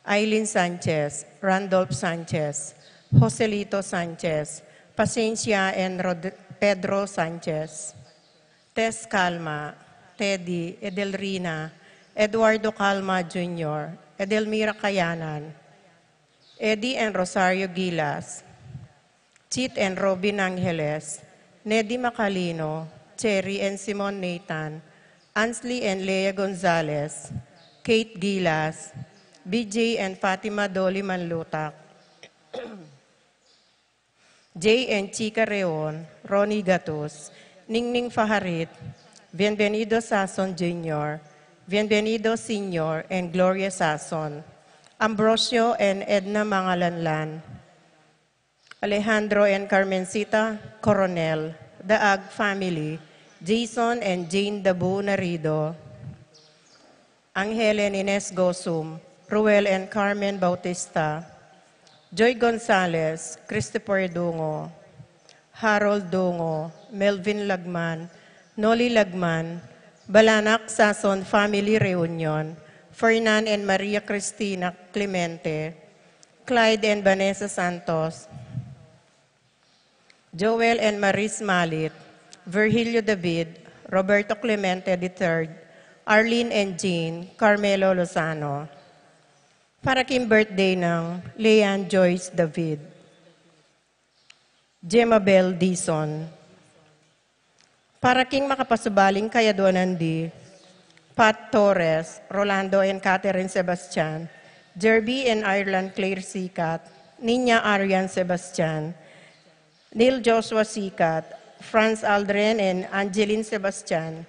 Aileen Sanchez, Randolph Sanchez, Joselito Sanchez, Paciencia and Pedro Sanchez, Tess Calma, Teddy, Edelrina, Eduardo Calma Jr., Edelmira Kayanan, Eddie and Rosario Gilas, Chit and Robin Angeles, Neddy Macalino, Cherry and Simon Nathan, Ansley and Lea Gonzalez, Kate Gilas, BJ and Fatima Dolly Manlutak, Jay and Chica Reon, Ronnie Gatus, Ningning Faharit, Bienvenido Sason Jr., Bienvenido Sr., and Gloria Sason, Ambrosio and Edna Mangalanlan, Alejandro and Carmencita Coronel, the Ag family, Jason and Jane Dabu Narido, Angel and Ines Gosum, Ruel and Carmen Bautista, Joy Gonzalez, Christopher Dungo, Harold Dungo, Melvin Lagman, Noli Lagman, Balanak Sason Family Reunion, Fernan and Maria Cristina Clemente, Clyde and Vanessa Santos, Joel and Maris Malit, Virgilio David, Roberto Clemente III, Arlene and Jean, Carmelo Lozano. Para king birthday ng Leanne Joyce David, Jemabel Dison. Para king makapasubaling kayaduanandi, Pat Torres, Rolando and Catherine Sebastian, Jerby and Ireland Claire Sikat, Nina Arian Sebastian, Neil Joshua Sikat, Franz Aldren and Angeline Sebastian,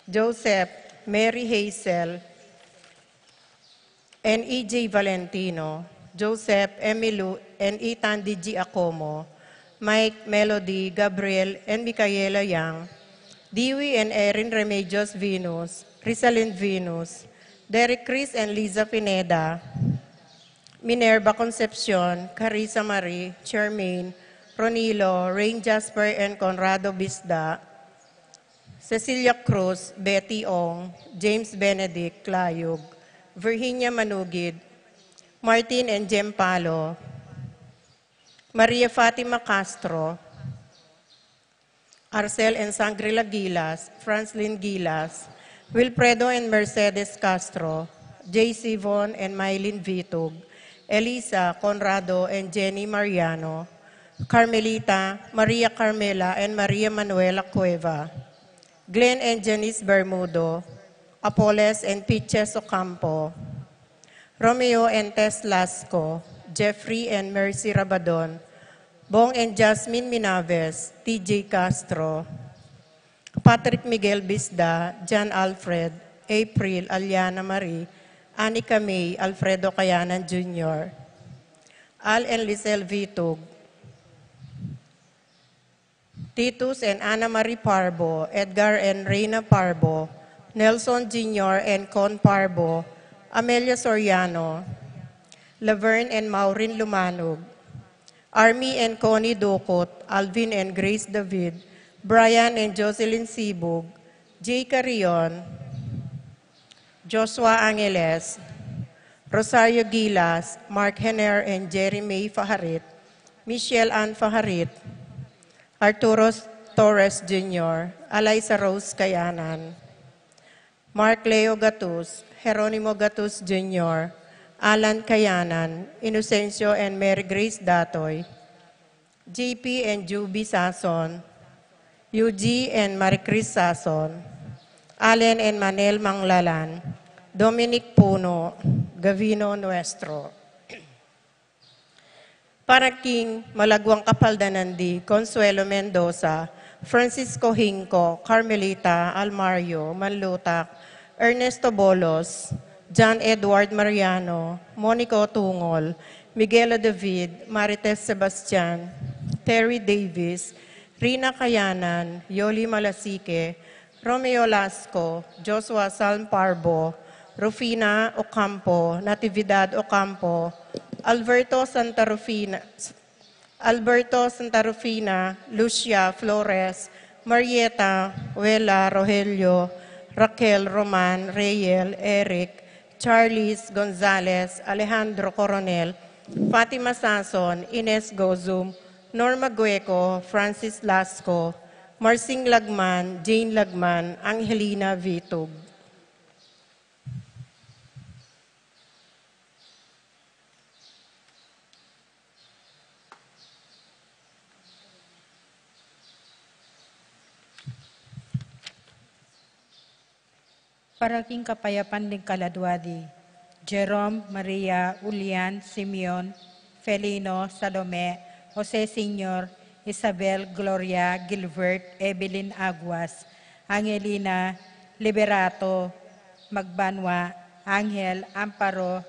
Joseph, Mary Hazel, and E.J. Valentino, Joseph, Emilu, and Ethan D.G. Acomo, Mike, Melody, Gabriel, and Micaela Yang, Dewey and Erin Remedios Venus, Rizalyn Venus, Derek Chris and Liza Pineda, Minerva Concepcion, Carissa Marie, Charmaine, Ronilo, Rain Jasper and Conrado Bisda, Cecilia Cruz, Betty Ong, James Benedict Clayug, Virginia Manugid, Martin and Jem Palo, Maria Fatima Castro, Arcel and Sangrila Gilas, Franslyn Gilas, Wilfredo and Mercedes Castro, J.C. Von and Mylene Vitug, Elisa, Conrado, and Jenny Mariano, Carmelita, Maria Carmela, and Maria Manuela Cueva, Glenn and Janice Bermudo, Apoles and Pitches Ocampo, Romeo and Tess Lasco, Jeffrey and Mercy Rabadon, Bong and Jasmine Minaves, TJ Castro, Patrick Miguel Bisda, John Alfred, April, Aliana Marie, Anika May, Alfredo Cayanan Jr., Al and Lisel Vitug, Titus and Ana Marie Parbo, Edgar and Reina Parbo, Nelson Jr. and Con Parbo, Amelia Soriano, Laverne and Maureen Lumanog, Army and Connie Dukot, Alvin and Grace David, Brian and Jocelyn Sibug, Jay Carrion, Joshua Angeles, Rosario Gilas, Mark Henner and Jerry May Faharit, Michelle Ann Faharit, Arturo Torres Jr., Alaysa Rose Kayanan, Mark Leo Gatus, Jeronimo Gatus Jr., Alan Kayanan, Inocencio and Mary Grace Datoy, JP and Juby Sason, UG and Maricris Sason, Allen and Manel Manglalan, Dominic Puno, Gavino Nuestro. Para king Malagwang Kapaldanandi, Consuelo Mendoza, Francisco Hinco, Carmelita, Almario, Manlutak, Ernesto Bolos, John Edward Mariano, Monico Tungol, Miguel David, Marites Sebastian, Terry Davis, Rina Kayanan, Yoli Malasique, Romeo Lasco, Joshua Salmparbo, Rufina Ocampo, Natividad Ocampo, Alberto Santa Rufina, Lucia Flores, Marieta, Wela, Rogelio, Raquel, Roman, Rayel, Eric, Charles Gonzalez, Alejandro Coronel, Fatima Sason, Ines Gozum, Norma Gueco, Francis Lasco, Marcing Lagman, Jane Lagman, Angelina Vitug. Paraking Kapayapan ng Kaladwadi, Jerome Maria Ulian Simeon, Felino Salome, Jose Senior, Isabel Gloria Gilbert, Evelyn Aguas, Angelina Liberato Magbanwa, Angel Amparo,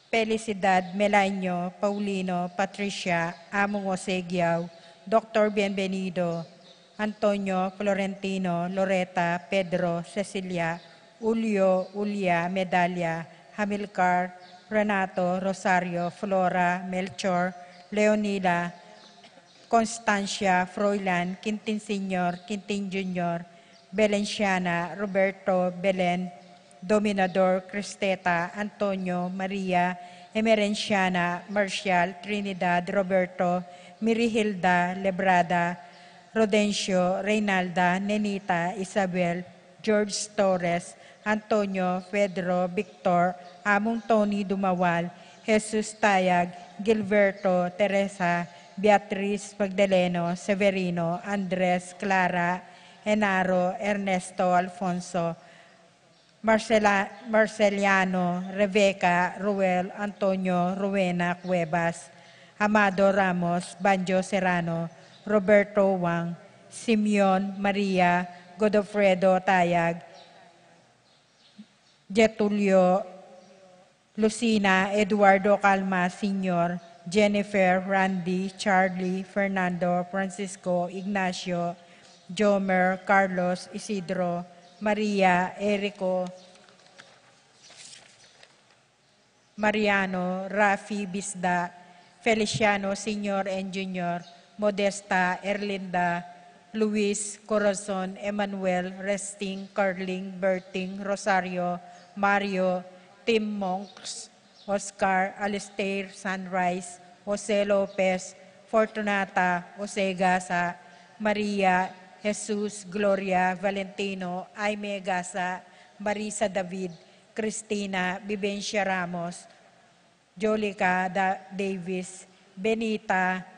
Felicidad Melaño, Paulino, Patricia, Among Osegiao, Dr. Bienvenido, Antonio Florentino, Loreta, Pedro, Cecilia, Julio, Ulia, Medalia, Hamilcar, Renato, Rosario, Flora, Melchor, Leonida, Constancia, Froilan, Quintin Senior, Quintin Junior, Belenciana, Roberto, Belen, Dominador, Cristeta, Antonio, Maria, Emerenciana, Marcial, Trinidad, Roberto, Mirihilda, Lebrada, Rodencio, Reynalda, Nenita, Isabel, George Torres, Antonio, Pedro, Victor, Among Tony Dumawal, Jesus Tayag, Gilberto, Teresa, Beatriz Magdaleno, Severino, Andres, Clara, Enaro, Ernesto, Alfonso, Marceliano, Rebecca, Ruel, Antonio, Rowena Cuevas, Amado Ramos, Banjo Serrano, Roberto Wang, Simeon Maria, Godofredo Tayag, Getulio, Lucina, Eduardo Calma Sr., Jennifer, Randy, Charlie, Fernando, Francisco, Ignacio, Jomer, Carlos, Isidro, Maria, Erico, Mariano, Rafi, Bisda, Feliciano, Senior and Junior, Modesta, Erlinda, Luis, Corazon, Emmanuel, Resting, Carling, Berting, Rosario, Mario, Tim Monks, Oscar, Alistair, Sunrise, Jose Lopez, Fortunata, Jose Gasa, Maria, Jesus, Gloria, Valentino, Aime Gasa, Marisa David, Cristina, Vivencia Ramos, Jolica Davis, Benita,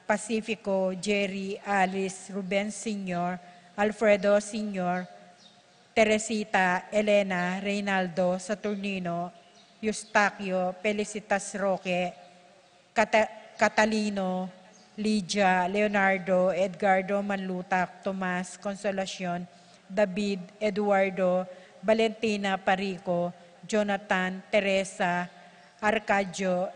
Pacifico, Jerry, Alice, Ruben Sr., Alfredo Sr., Teresita, Elena, Reynaldo, Saturnino, Eustaquio, Felicitas Roque, Catalino, Lydia, Leonardo, Edgardo Manlutak, Tomas, Consolacion, David, Eduardo, Valentina Parico, Jonathan, Teresa, Arcadio,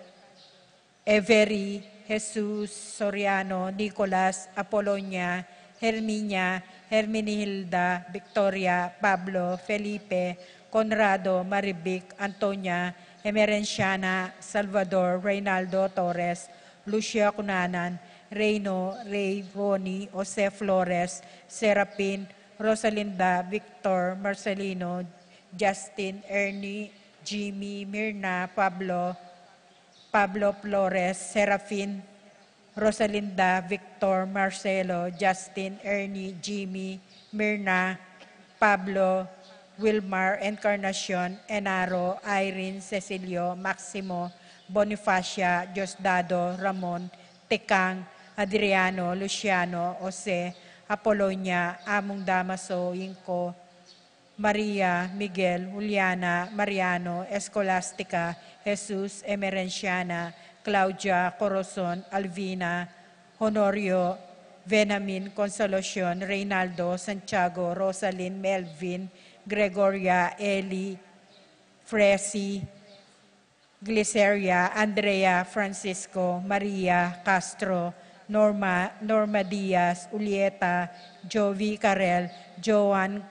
Every, Jesus, Soriano, Nicolas, Apolonia, Herminia, Herminihilda, Victoria, Pablo, Felipe, Conrado, Maribic, Antonia, Emerenciana, Salvador, Reynaldo Torres, Lucia Cunanan, Reyno, Ray, Ronnie, Jose Flores, Serapin, Rosalinda, Victor, Marcelino, Justin, Ernie, Jimmy, Mirna, Pablo Flores, Serafin, Rosalinda, Victor, Marcelo, Justin, Ernie, Jimmy, Mirna, Pablo, Wilmar, Encarnacion, Enaro, Irene, Cecilio, Maximo, Bonifacia, Diosdado, Ramon, Tekang, Adriano, Luciano, Jose, Apolonia, Among Damaso, Inco, Maria, Miguel, Juliana, Mariano, Escolastica, Jesus, Emerenciana, Claudia, Corazon, Alvina, Honorio, Venamin, Consolacion, Reynaldo, Santiago, Rosalyn, Melvin, Gregoria, Eli, Fresi, Gliceria, Andrea, Francisco, Maria, Castro, Norma Diaz, Ulieta, Jovi Carel, Joan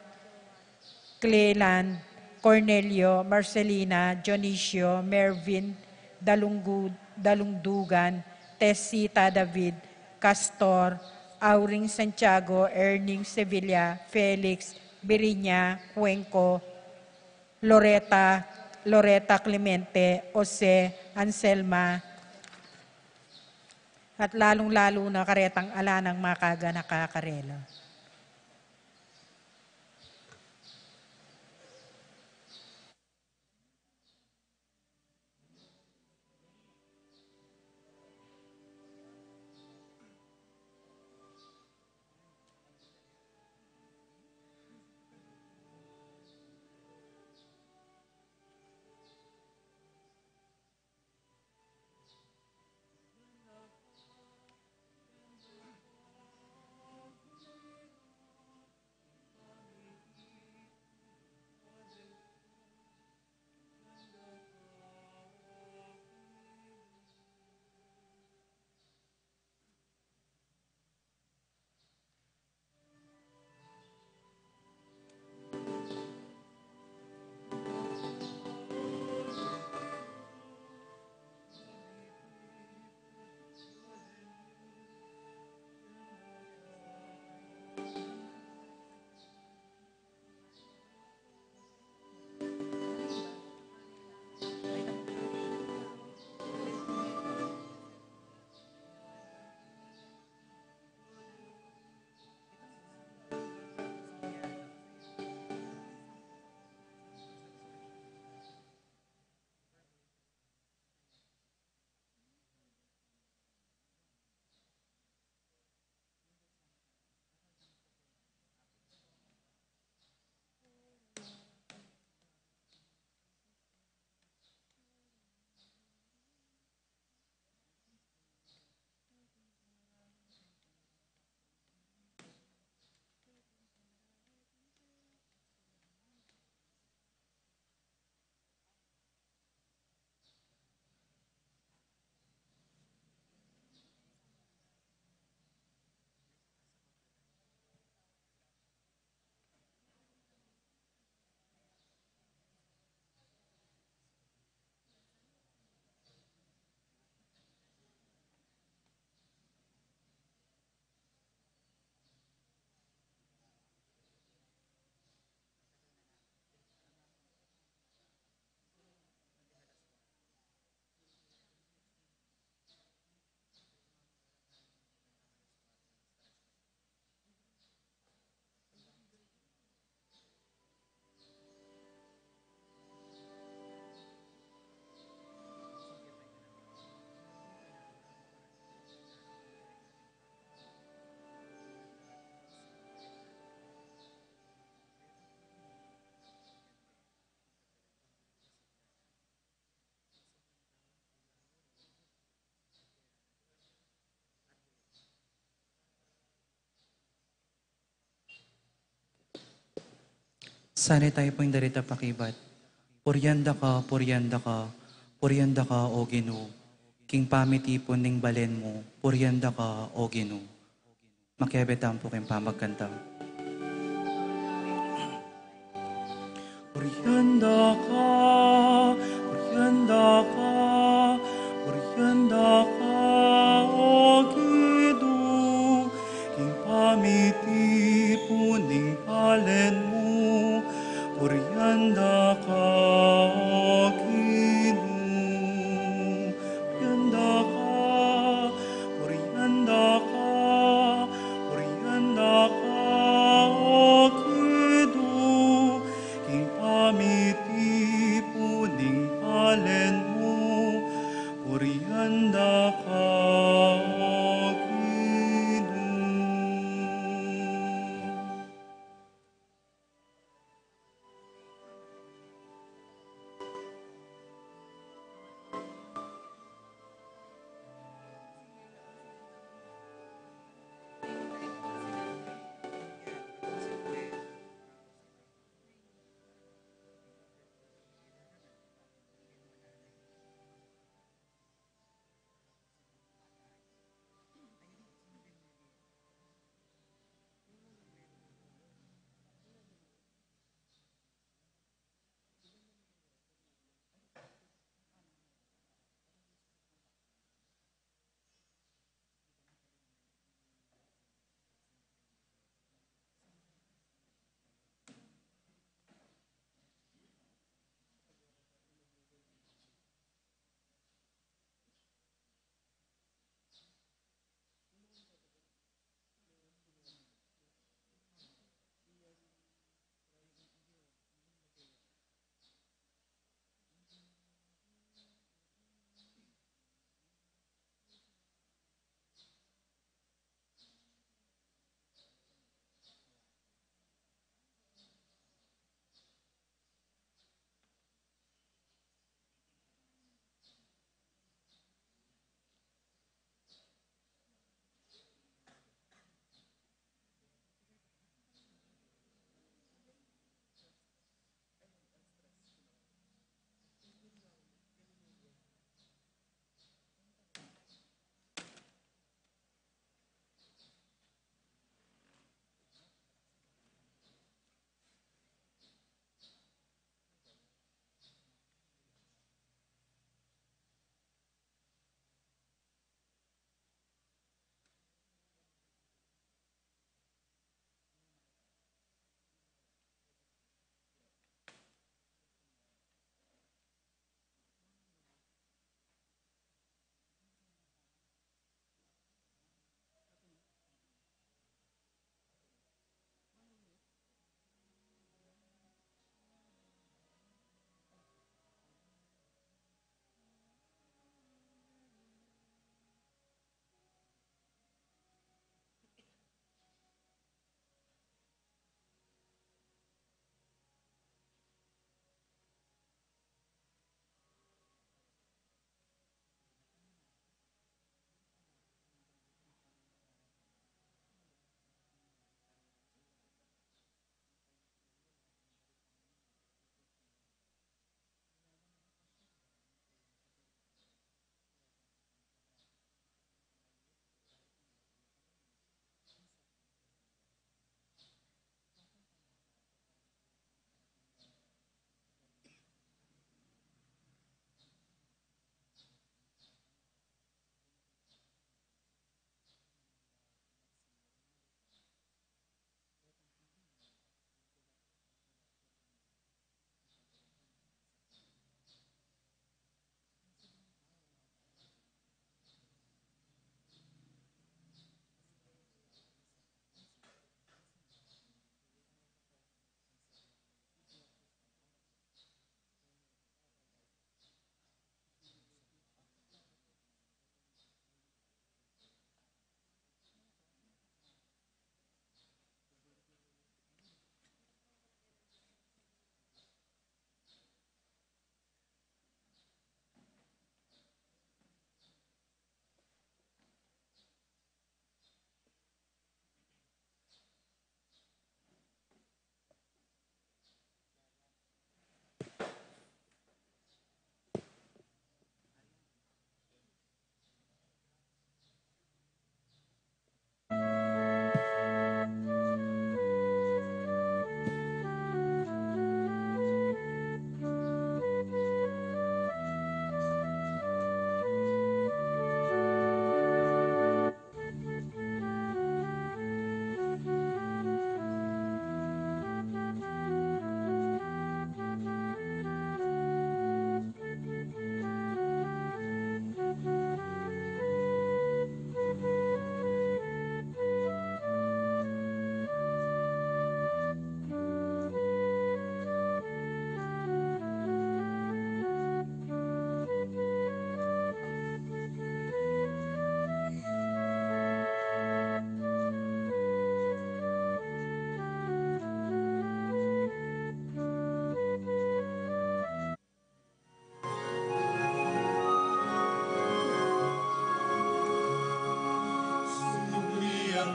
Cleland, Cornelio, Marcelina, Dionisio, Mervin, Dalungdugan, Tessita David, Castor, Auring Santiago, Erning Sevilla, Felix, Birinya, Cuenco, Loreta, Loretta Clemente, Jose Anselma, at lalong-lalo na karetang ala ng mga kaganakakarela. Sana'y tayo pong darita pakibat. Puryanda ka, puryanda ka, o Ginoo. King pamitipon ning balen mo, puryanda ka, o Ginoo. Makiabetan po kayong pamagkanta. Puryanda ka, puryanda ka, puryanda ka, o Ginoo. King pamitipon ning balen mo, puryanda ka, o Ginoo. Puryanda ka, puryanda ka, puryanda ka, o Ginoo. King pamitipon ning balen mo, puryanda ka, o Ginoo.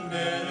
Alleluia.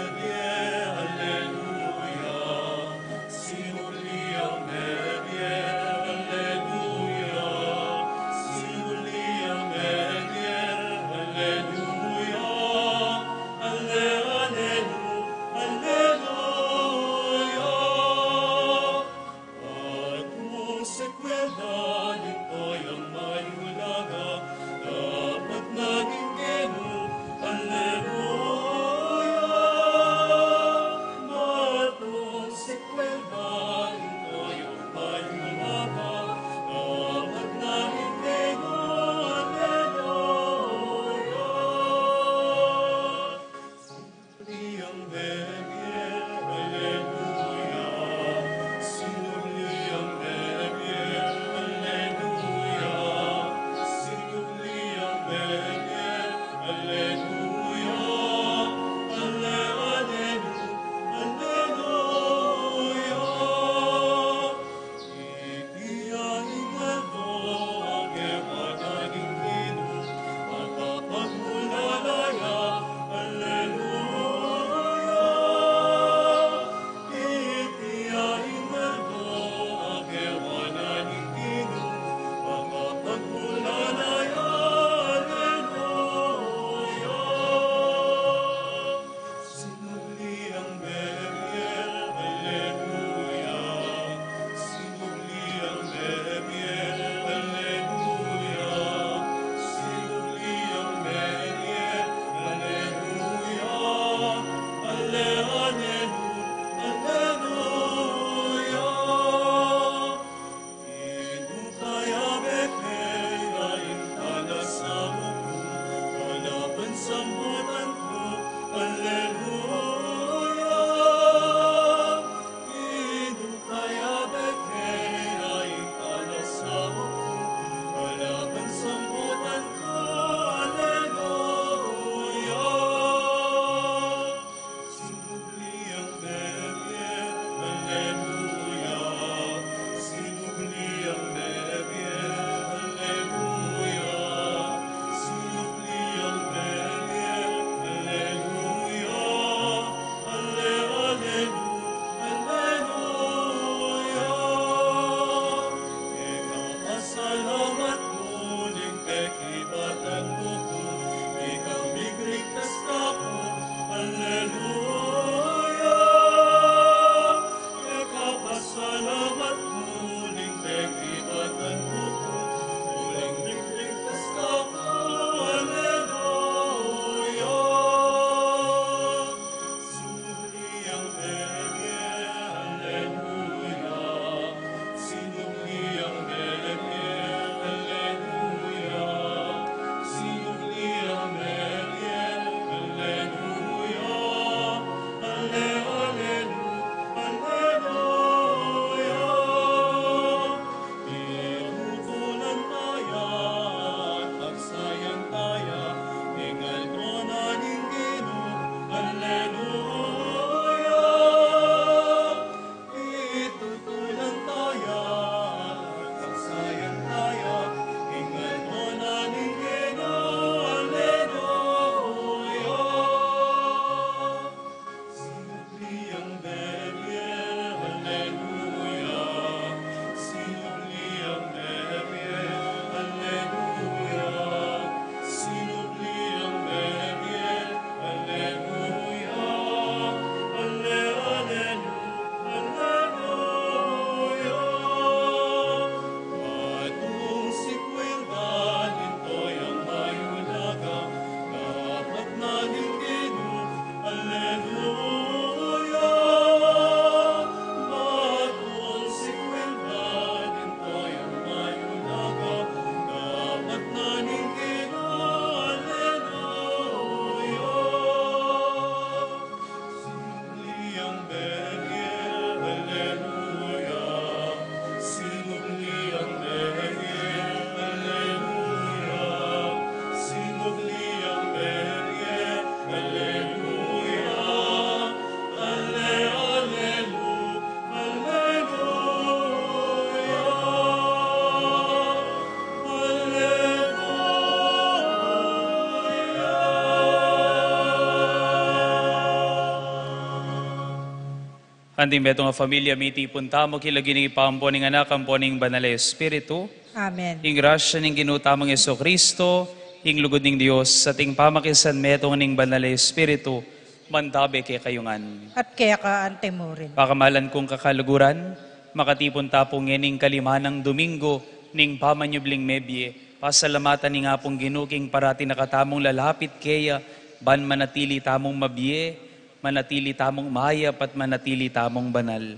Anting betong nga familia miti puntamo kilagin ng ipamponing anak ang poning banal na Espiritu. Amen. Ing grasya ning ginutamang Yeso Kristo, ing lugod ning Dios sa ting pamakisan metong ning banal na Espiritu, mantabe kay kayungan. At kaya ka antemurin. Pakamalan kong kakaluguran, makatipon tapong ngening kalimanang Domingo, ning pamanyubling mebye, pasalamatan ni nga pong ginuking parati nakatamong lalapit kaya, ban manatili tamong mabye, manatili tamong mayap at manatili tamong banal.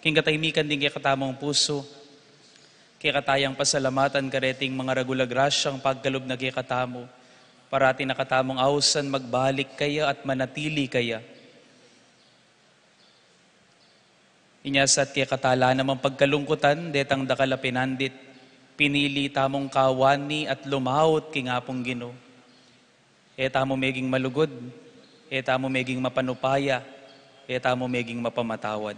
King katahimikan din kay katamong puso, kay katayang pasalamatan kareting mga ragulag grasyang pagkalob na kay katamo, parati nakatamong awsan magbalik kaya at manatili kaya. Inyasat kay katala namang pagkalungkutan, detang dakalapinandit, pinili tamong kawani at lumawot king apong Ginoo. Eta mo meging malugod, eta mo meging mapanupaya, eta mo meging mapamatawad.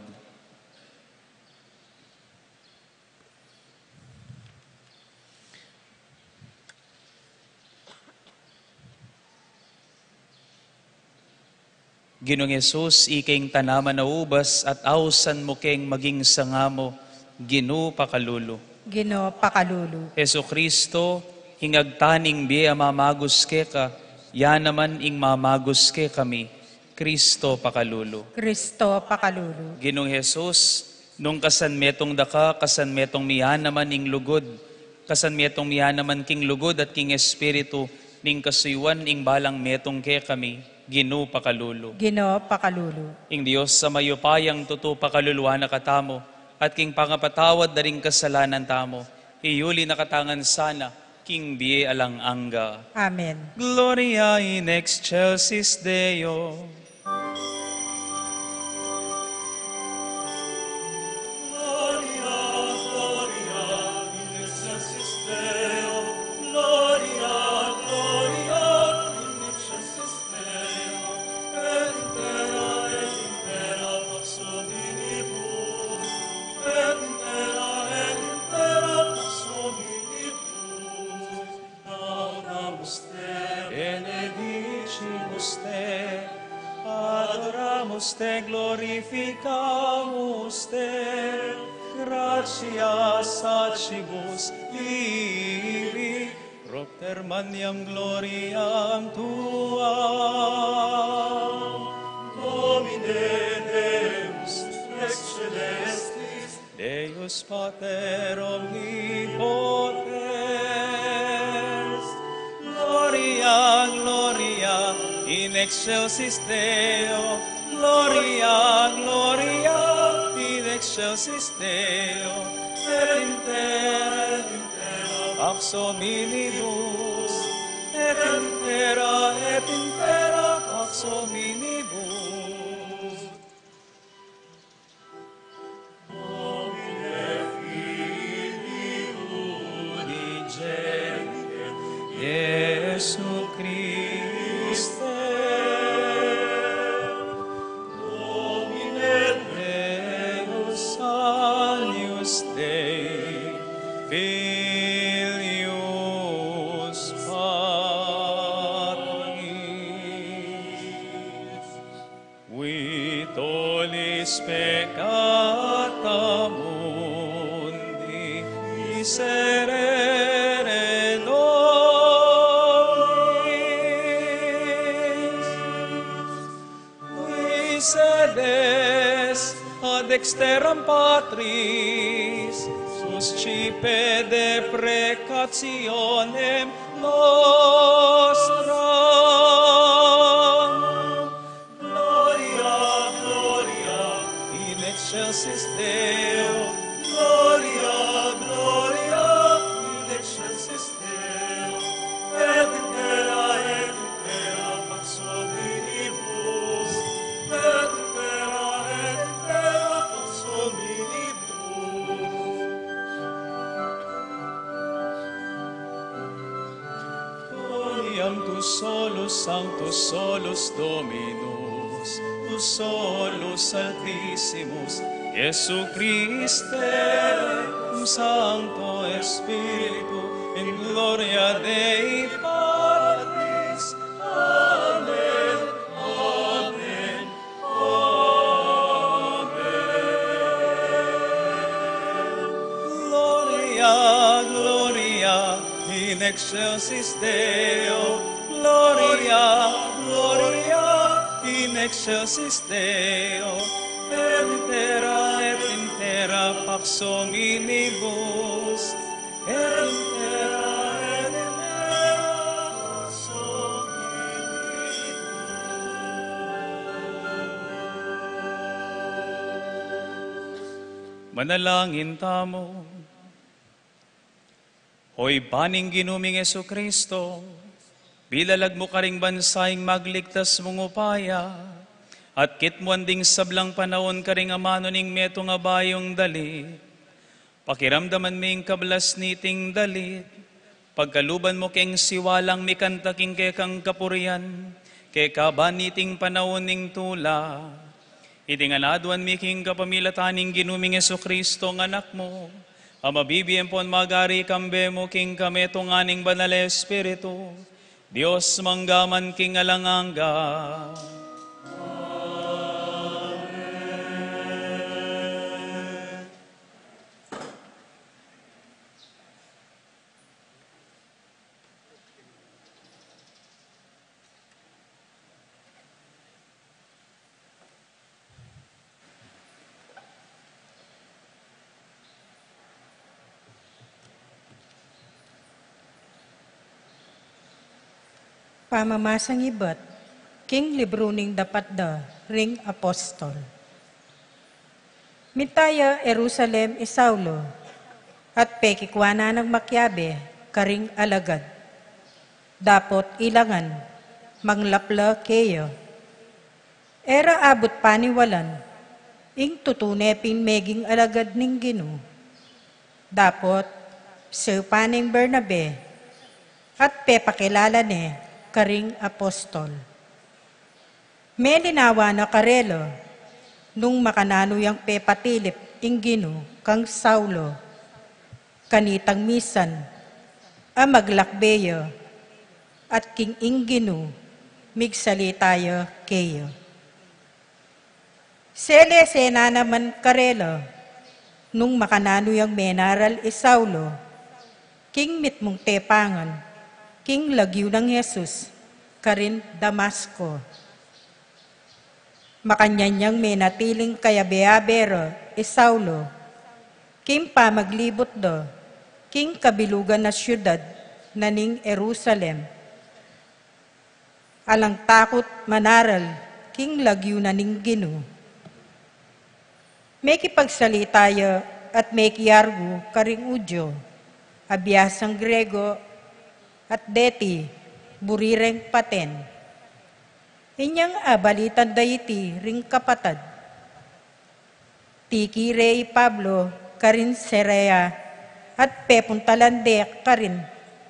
Ginoong Yesus, iking tanaman na ubas at awsan mo keng maging sangamo, Ginoo pakalulu. Ginoo pakalulu. Heso Kristo, hingagtaning biya mamagos ke ka, ya naman ing mamagos ke kami, Kristo pakalulu. Kristo pakalulu. Ginoong Jesus, nung kasanmetong daka, kasanmetong miya naman ing lugod, kasanmetong miya naman king lugod at king Espiritu, ning kasuywan ing balang metong ke kami, Ginoo pakalulu. Ginoo pakalulu. Ing Dios sa mayupayang tuto pakaluluwa na katamo, at king pangapatawad na ring kasalanan tamo, iyuli nakatangan sana, king biye alang angga. Amen. Gloria in excelsis Deo. Te glorificamos te, gracias acibus ibi, propter maniam gloriam tuam. Domine Deus, ex celestis, Deus Pater omnipotens, gloria, gloria, in excelsis Deo, gloria, gloria, in excelsis Deo, et in terra pax hominibus, et in terra pax hominibus. Domine Filii unigenite, Iesu Christe, Filius Patris, we tollis peccata mundi, miserere nobis, we sedes ad exteram Patris, suscipe deprecationem nostram. Gloria, gloria, in excelsis Deo, gloria, gloria, in excelsis Deo, et in terra pax hominibus, et in terra pax hominibus. Tu solus sanctus solus Dominus, tu solus altissimus, Iesu Christe, Sancto Spiritu, in gloria Dei Patris. Amen, amen, amen. excelsis Deo, Gloria, Gloria, in excelsis Deo, et in terra pax hominibus, et in terra pax hominibus. Manalangin tamo. Hoy baning ginuming Kristo, bilalag mo karing bansaing magligtas mong upaya, at kitmuanding sablang panahon karing amano ning meto nga bayong dali, pakiramdaman ming kablas niting dalit, pagkaluban mo keng siwalang mikantaking kay kang kapurian, kay kabaniting panahon ning tula, itinganaduan miking kapamilataning ginuming Kristo ng anak mo, amabibiyem pon magari kambe mo king kameto nganing banal Espiritu, Diyos manggaman king alanganga. Pamamasang ibat, king libro ning dapat da, ring apostol. Mitaya Jerusalem isaulo, at pekikwana ng makyabe, karing alagad. Dapot ilangan, manglapla keyo. Era abot paniwalan, ing tutunepin meging alagad ning Gino. Dapot, paning Bernabe, at pepakilala ne, karing apostol. May linawa na karelo, nung makanano yang pepatilip inggino kang Saulo, kanitang misan, maglakbeyo, at king inggino, migsalitayo keyo. Sele-sena naman karelo, nung makanano yang menaral Saulo, king mitmong tepangan, king lagyo ng Jesus, karin Damasco. Makanyanyang menatiling kayabeabero, Saulo, king pamaglibot do, king kabilugan na syudad, naning Jerusalem. Alang takot manaral, king lagyo naning Gino. May kipagsalitayo at may kiyargo, karing Udyo, abiyasang Grego, at deti, burireng paten. Inyang abalitan dayti ring kapatad. Tiki Rey Pablo, karin Serea, at pepuntalande karin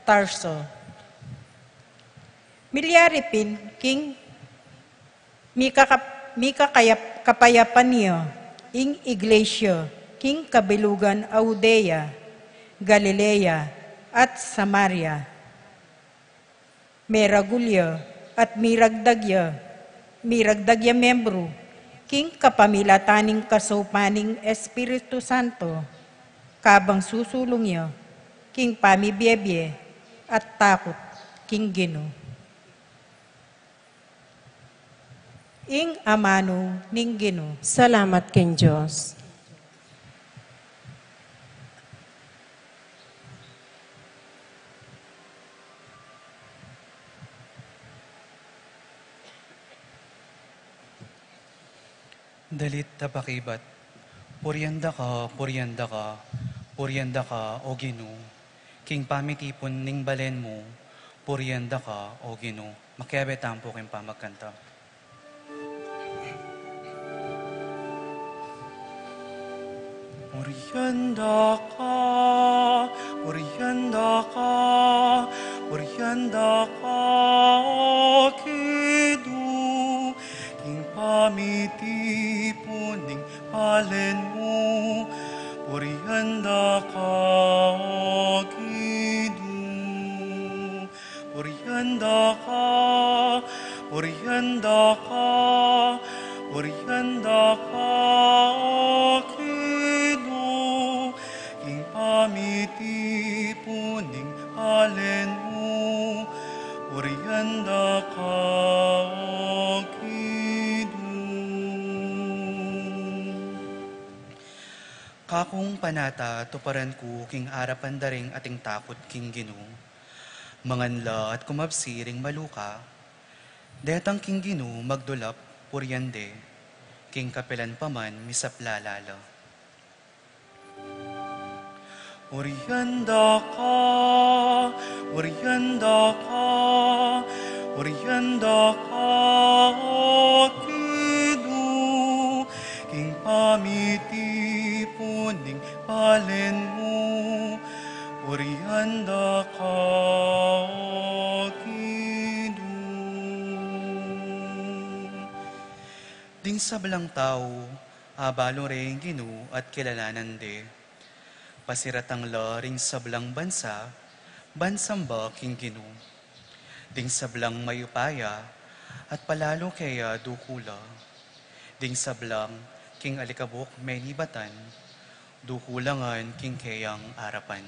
Tarso. Milyaripin, king Mika kapayapan niyo, ing iglesia, king kabilugan Audea, Galilea, at Samaria. Meragulya at miragdagya membro, king kapamilataning kasupaning Espiritu Santo, kabang susulungyo, king pamibiyebye, at takot, king Gino. Ing amano ning Gino. Salamat king Diyos. Dalit tapakibat, puryanda ka, puryanda ka, puryanda ka, o Gino. King pamitipon ning balen mo, puryanda ka, o Gino. Makiabe tampo king pamagkanta. Puryanda ka, puryanda ka, puryanda ka, o Gino. King pamitipon ning balen mo, puryanda ka, o Gino. Puryanda ka, puryanda ka, puryanda ka, o Gino. King pamitipon ning palen mo, orianda ka o Kakong panata, tuparan ko, king arapan daring ating takot, king Ginu. Manganla at kumabsiring maluka, detang king Ginu magdulap, puryande, king kapelan paman, misaplalala. Orianda ka, orianda ka, orianda ka o king pamiti puning palen mo, orianda ka o Ding sablang tao, abalo ring Ginu at kilalanan de. Pasiratang la ring sablang bansa, bansamba king Ginu. Ding sablang mayupaya, at palalo kaya dukula. Ding sablang king alikabok may nibatan, dukulangan king kayang arapan.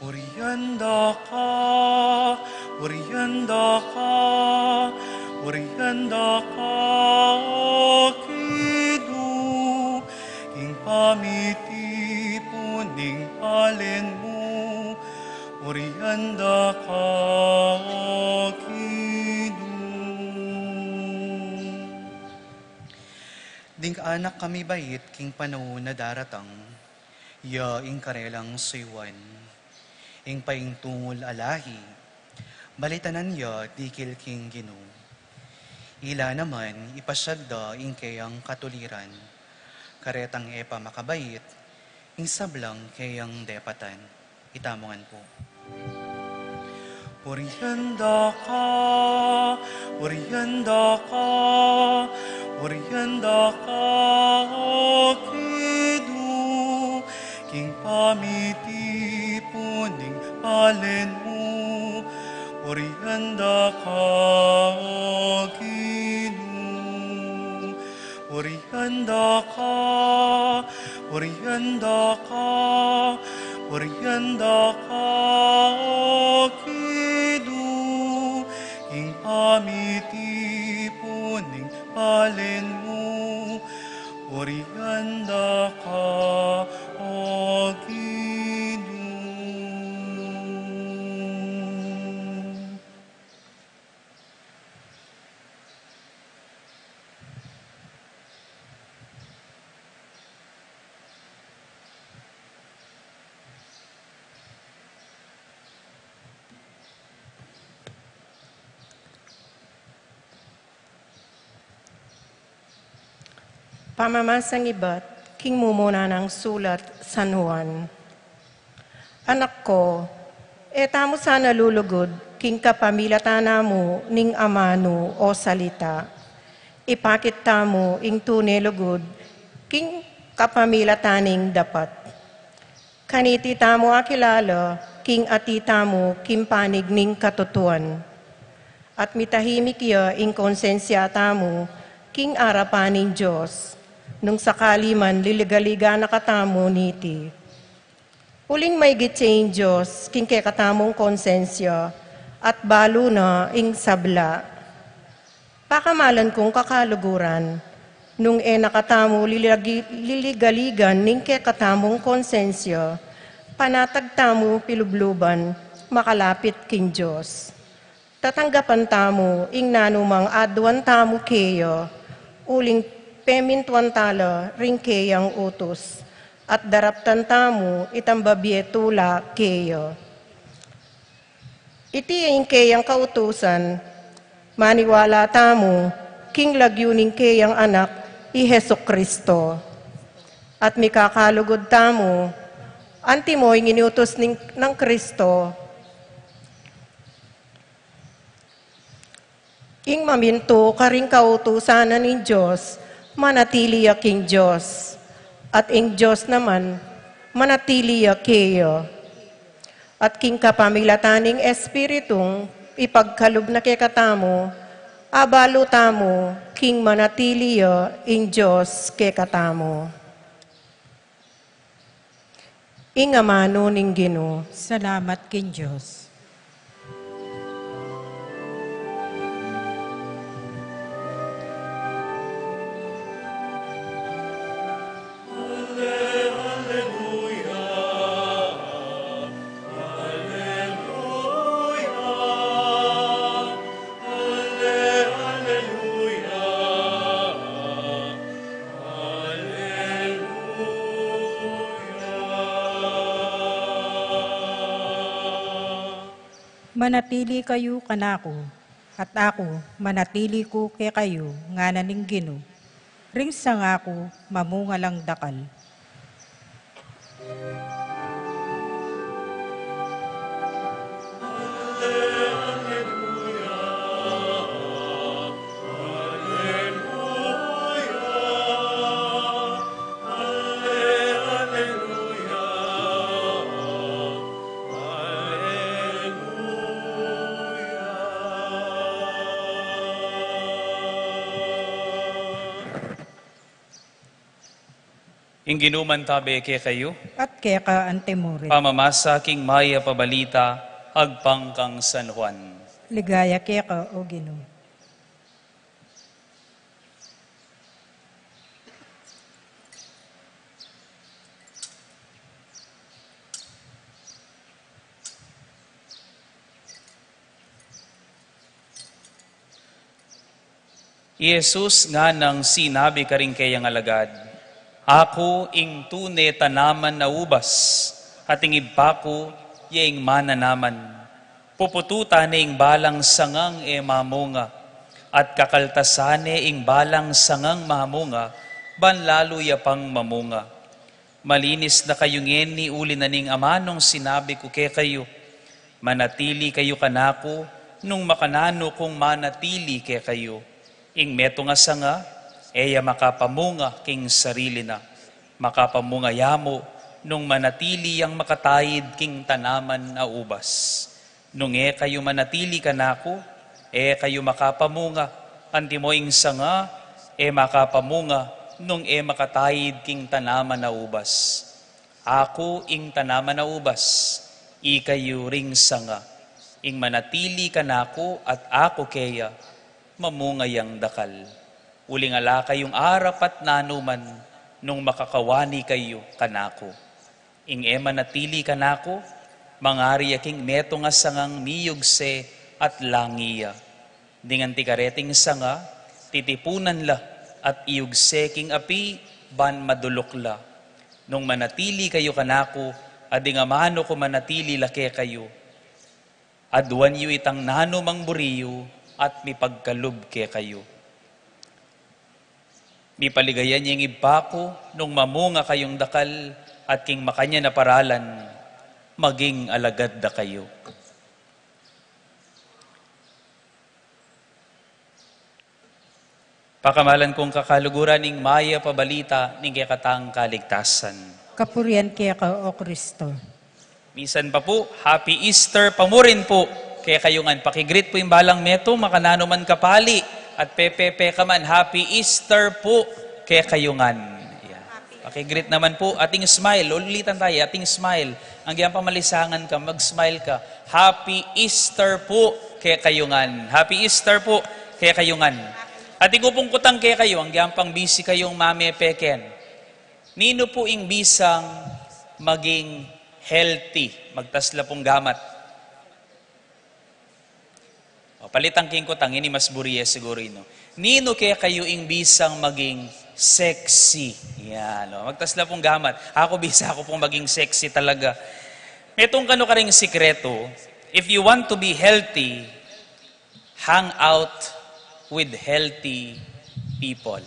Orianda ka, orianda ka, orianda ka o king pamiti puning palen mo, orianda ka o Ding anak kami bait, king panahon na daratang, ya ing karelang suywan, ing paing tungol alahi, balitanan ya dikil king Ginu. Ila naman ipasyagda ing kayang katuliran, karetang epa makabait, ing sablang kayang depatan. Itamongan po. Orianda ka, orianda ka, orianda ka o king pamiti puning palen mo, orianda ka o orianda ka, orianda ka, orianda ka o king pamiti puning palen mo, orianda ka o Pamamasang iba't, king mumuna ng sulat San Juan. Anak ko, etamo sana lulugod, king kapamilatana mo, ning amano o salita. Ipakit tamo, ing tunelugod, king kapamilataning dapat. Kaniti tamo akilala, king atita mo, king panig ning katutuan. At mitahimik ya, ing konsensya tamo, king arapaning Diyos. Nung sakali man liligaliga na katamo niti. Uling may gitsain Diyos, king katamong konsensya, at balo na ing sabla. Pakamalan kong kakaluguran, nung nakatamo liligaligan ning katamong konsensya, panatagtamo pilubluban, makalapit king Diyos. Tatanggapan tamo, ing nanumang adwan tamo keyo, uling pemintuan tala ring keyang utos, at daraptan tamo itambabietula keyo. Iti ing keyang kautusan, maniwala tamo, king lagyuning keyang anak, i Heso Kristo. At mikakalugod tamo, antimo ing inutos ng Kristo, ing maminto karing kautusanan ng Diyos, manatili king Diyos, at ing Diyos naman, manatili keyo. At king kapamilataning Espiritong, ipagkalub na kekatamo, abalo tamo, king manatili ing Diyos kekatamo. Ingamano ning Ginoo. Salamat kin Diyos. Manatili kayo kanako, at ako manatili ko kay kayo nga naning Ginoo. Ring sa ngako mamungalang dakal. Ing ginuman tabi kay kayo, At kaya ka antemurit. pamamasa king maya pabalita, agpang kang San Juan. Ligaya kaya ka o Ginoo. Jesus nga nang sinabi ka rin kayang alagad, ako ing tune tanaman na ubas, at ing ibako yaing mananaman. Pupututa na ing balang sangang mamunga, at kakaltasane ing balang sangang mamunga, banlalo ya pang mamunga. Malinis na kayong ni uli na ning amanong sinabi ko kay kayo, manatili kayo kanako, nung makanano kung manatili kay kayo. Ing meto nga sanga, eya makapamunga king sarili na. Makapamunga yamo, nung manatili yang makatayid king tanaman na ubas. Nung kayo manatili kanako, kayo makapamunga. Anti mo ing sanga, makapamunga, nung makatayid king tanaman na ubas. Ako ing tanaman na ubas, ikayo ring sanga. Ing manatili kanako at ako keya, mamungayang dakal. Uling ala kayong arap at nanuman, nung makakawani kayo kanako. Ing manatili kanako, mangari aking meto nga sangang miyugse at langiya. Dingan ti kareting sanga, titipunan la, at iyugse king api, ban madulok la. Nung manatili kayo kanako, ading amano ko manatili lake kayo. Aduan yu itang nano mang buriyo, at mipagkalub ke kayo. Mipaligayan niyang ibako, nung mamunga kayong dakal, at king makanya na paralan, maging alagad da kayo. Pakamalan kong kakaluguran ning maya pabalita ning katang kaligtasan. Kapurian kaya ka o Kristo. Misan pa po, Happy Easter pamurin po. Kaya kayongan, pakigreet po yung balang meto, makanano man kapali, at pepepe ka man, Happy Easter po, kaya kayongan. Yeah. Pakigreet naman po, ating smile, ulitan tayo, ating smile. Ang giyang pamalisangan ka, mag-smile ka, Happy Easter po, kaya kayongan. Happy Easter po, kaya kayongan. At ikupungkutang kaya kayo, ang giyang pang busy kayong mami peken. Nino po ing bisang maging healthy, magtasla pong gamat. Palitang king ko tangini mas buriye siguro ino. Nino kaya kayo ing bisang maging sexy. Yan, no? Magtasla pong gamat. Ako bisa ako pong maging sexy talaga. Itong kano ka ring sikreto, if you want to be healthy, hang out with healthy people.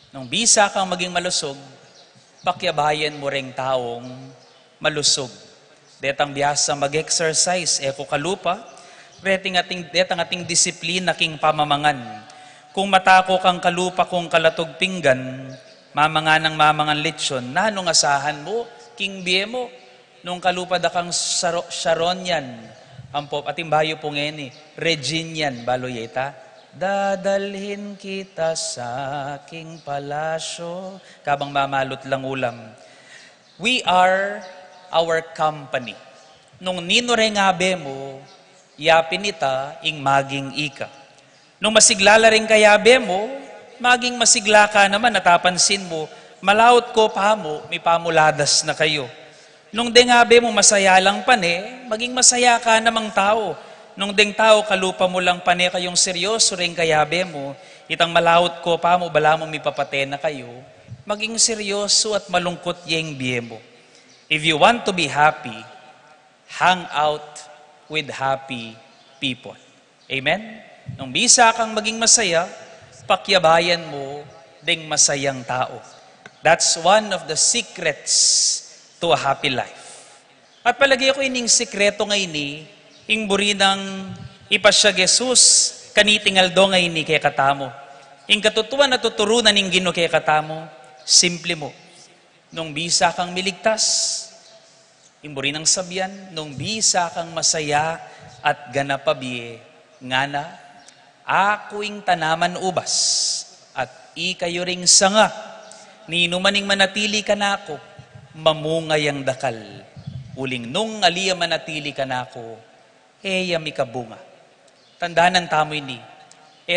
Nung bisa kang maging malusog, pakyabayan mo ring taong malusog. Detang biyasa mag-exercise, eko kalupa, detang ating disiplina king pamamangan. Kung matako kang kalupa kung kalatog pinggan, mamangan ng mamangan lechon, nanong asahan mo, king biye mo, nung kalupa da kang Sharon yan, ampop, ating bayo pong eni, Regine yan, baloyeta, dadalhin kita sa aking palasyo, kabang mamalot lang ulam. we are our company. Nung ninorengabe mo, yapin ita ing maging ika. Nung masiglala rin kayabe mo, maging masigla ka naman, natapansin mo, malawot ko pa mo, may pamuladas na kayo. Nung dengabe mo masaya lang pane, maging masaya ka namang tao. Nung deng tao kalupa mo lang pane kayong seryoso rin kayabe mo, itang malawot ko pa mo, bala mo may papate na kayo, maging seryoso at malungkot yung biye mo. If you want to be happy, hang out with happy people. Amen? Nung bisa kang maging masaya, pakyabayan mo ding masayang tao. That's one of the secrets to a happy life. At palagi ako ining sikreto ngayon ing burinang ipasya Jesus kanitingal do ngayon kay katamo. Ing katutuan na tuturunan ing Ginoo kay katamo, simple mo. Nung bisa kang miligtas, imburi ng sabyan, nung bisa kang masaya at ganapabiye, ngana, ako ing tanaman ubas, at ikayo ring sanga, ninumaning manatili ka na ako, mamungay ang dakal. Uling nung aliya manatili ka na ako, eya mikabunga. Tandaanan tamo ini,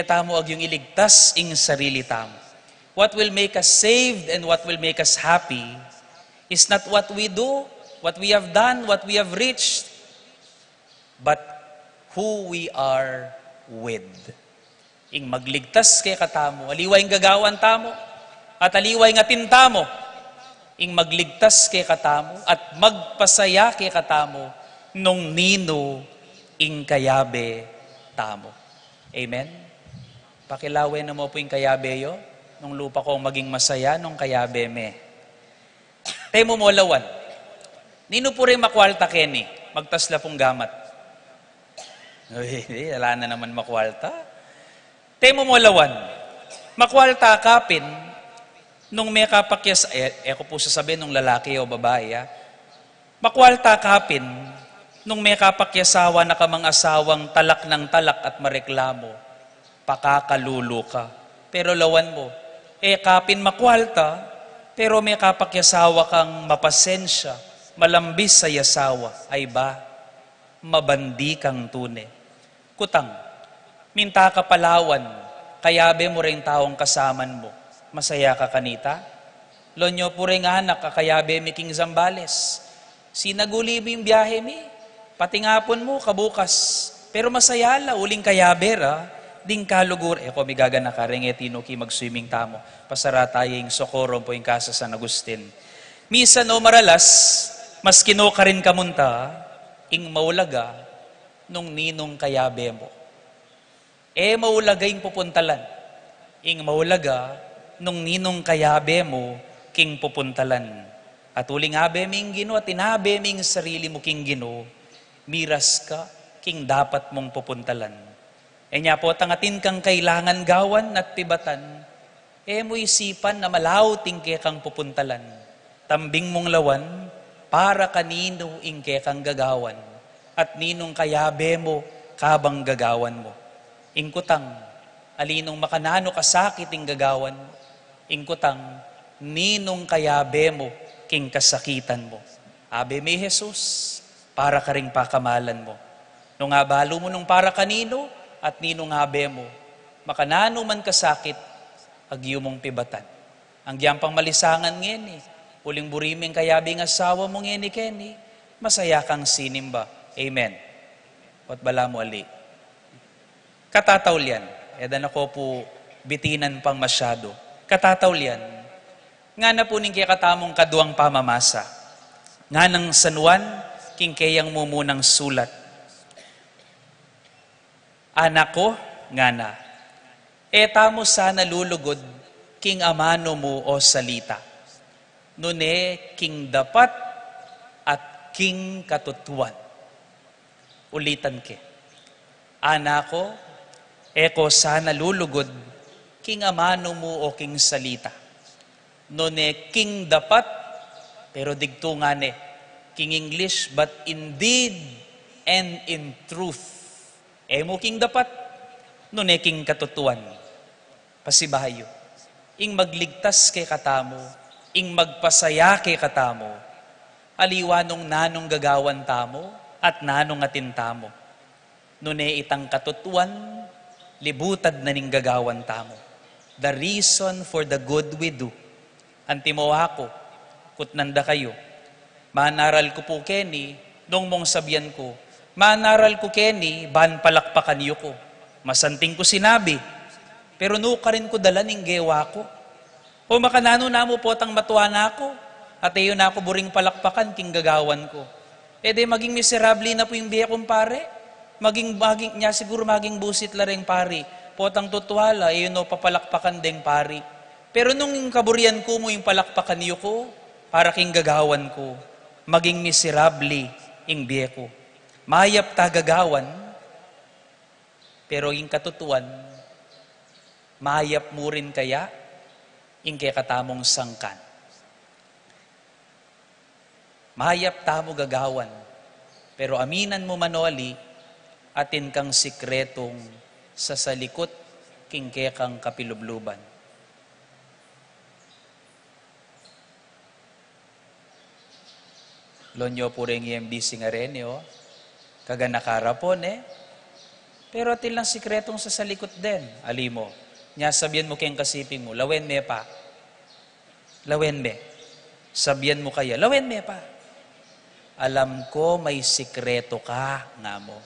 tamo ag yung iligtas ing sarili tamo. What will make us saved and what will make us happy is not what we do, what we have done, what we have reached, but who we are with. Ing magligtas kay katamo, aliway ng gagawan tamo, at aliway ng atintamo, ing magligtas kay katamo, at magpasaya kay katamo, nung nino ing kayabe tamo. Amen? Pakilawin na mo po ing kayabe yo, nung lupa kong maging masaya, nung kayabe me. Temo mo lawan. Nino po rin makwalta keni, magtasla pong gamat. Uy, wala na naman makwalta. Temo mo lawan. Makwalta kapin, nung may kapakyas, ko po sasabihin nung lalaki o babae, makwalta kapin, nung may kapakyasawa na kamang asawang talak ng talak at mareklamo, pakakalulo ka. Pero lawan mo, kapin makwalta, pero may kapakyasawa kang mapasensya, malambis sa yasawa, ay ba, mabandi kang tune. Kutang, minta ka palawan, kayabe mo rin taong kasaman mo, masaya ka kanita? Lonyo po rin anak, kakayabe mi King Zambales. Sinaguli mo yung biyahe mi, pati ngapon mo, kabukas. Pero masaya la, uling kayabera, ding kalugur, ko migaga na ka, rengetino ki mag-swimming tamo. Pasara tayong Socorro po yung kasa San Agustin. Misa no maralas, mas kino ka rin kamunta, ing maulaga, nung ninong kayabe mo. Maulaga yung pupuntalan. Ing maulaga, nung ninong kayabe mo, king pupuntalan. At uling habe ming Ginoo, at inabe ming sarili mo king Ginoo, miras ka, king dapat mong pupuntalan. Nya po, tangatin kang kailangan gawan at pibatan, mo isipan na malauting kay kang pupuntalan. Tambing mong lawan, para kanino ingke kang gagawan, at ninong kayabe mo, kabang gagawan mo. Ingkutang, alinong makanano kasakit ing gagawan mo. Ingkutang, ninong kayabe mo, king kasakitan mo. Abe may Jesus, para ka ring pakamalan mo. Nung abalo mo nung para kanino, at ninong habe mo, makanano man kasakit, agyo mong pibatan. Ang giyampang malisangan ngeni, uling buriming kayabing asawa mo ngeni keni, masaya kang sinimba. Amen. At bala mo ali. Katatawlian, edan ako po bitinan pang masyado. Katatawlian, nga na po ning kaya katamong kaduang pamamasa, nga ng San Juan, king kayang mumunang sulat. Anak ko, nga na, tamo sana lulugod, king amano mo o salita. Nune, king dapat at king katutuan. Ulitan ke. Anak ko, ko sana lulugod, king amano mo o king salita. Nune, king dapat, pero digtungane, king English, but indeed and in truth. Mo king dapat, nune king katutuan. Pasibahayo. Ing magligtas kay katamo, ing magpasaya kay katamo, aliwanong nanong gagawan tamo, at nanong atin tamo. Nune itang katutuan, libutad na ning gagawan tamo. The reason for the good we do. Antimo ako, kutnanda kayo. Manaral ko po Kenny, nung mong sabihan ko, manaral ko Kenny, ban palakpakan yu ko. Masanting ko sinabi, pero nuka rin ko dala ning gewa ko. O makanano na mo po tang matuwa na ako, at iyo na ako buring palakpakan king gagawan ko. E de maging miserable na po yung biya kong pare. Maging niya siguro maging busit la rin pari. Potang tutuwala, iyo no papalakpakan deng pari. Pero nung kaburian ko mo yung palakpakan niyo ko, para king gagawan ko, maging miserable yung biya ko. Mayap ta gagawan, pero yung katutuan, mayap mo rin kaya, yung kaya katamong sangkan. Mayap tamo gagawan, pero aminan mo manoli, atin kang sikretong sa salikot, king kaya kang kapilubluban. Lonyo po rin EMDC nga rin, kaganakarapon Pero atin lang sikretong sa salikot din. Alimo, niya sabihan mo kayong kasiping mo, lawen me pa. Lawen me. Sabihan mo kaya, lawen me pa. Alam ko may sikreto ka, nga mo.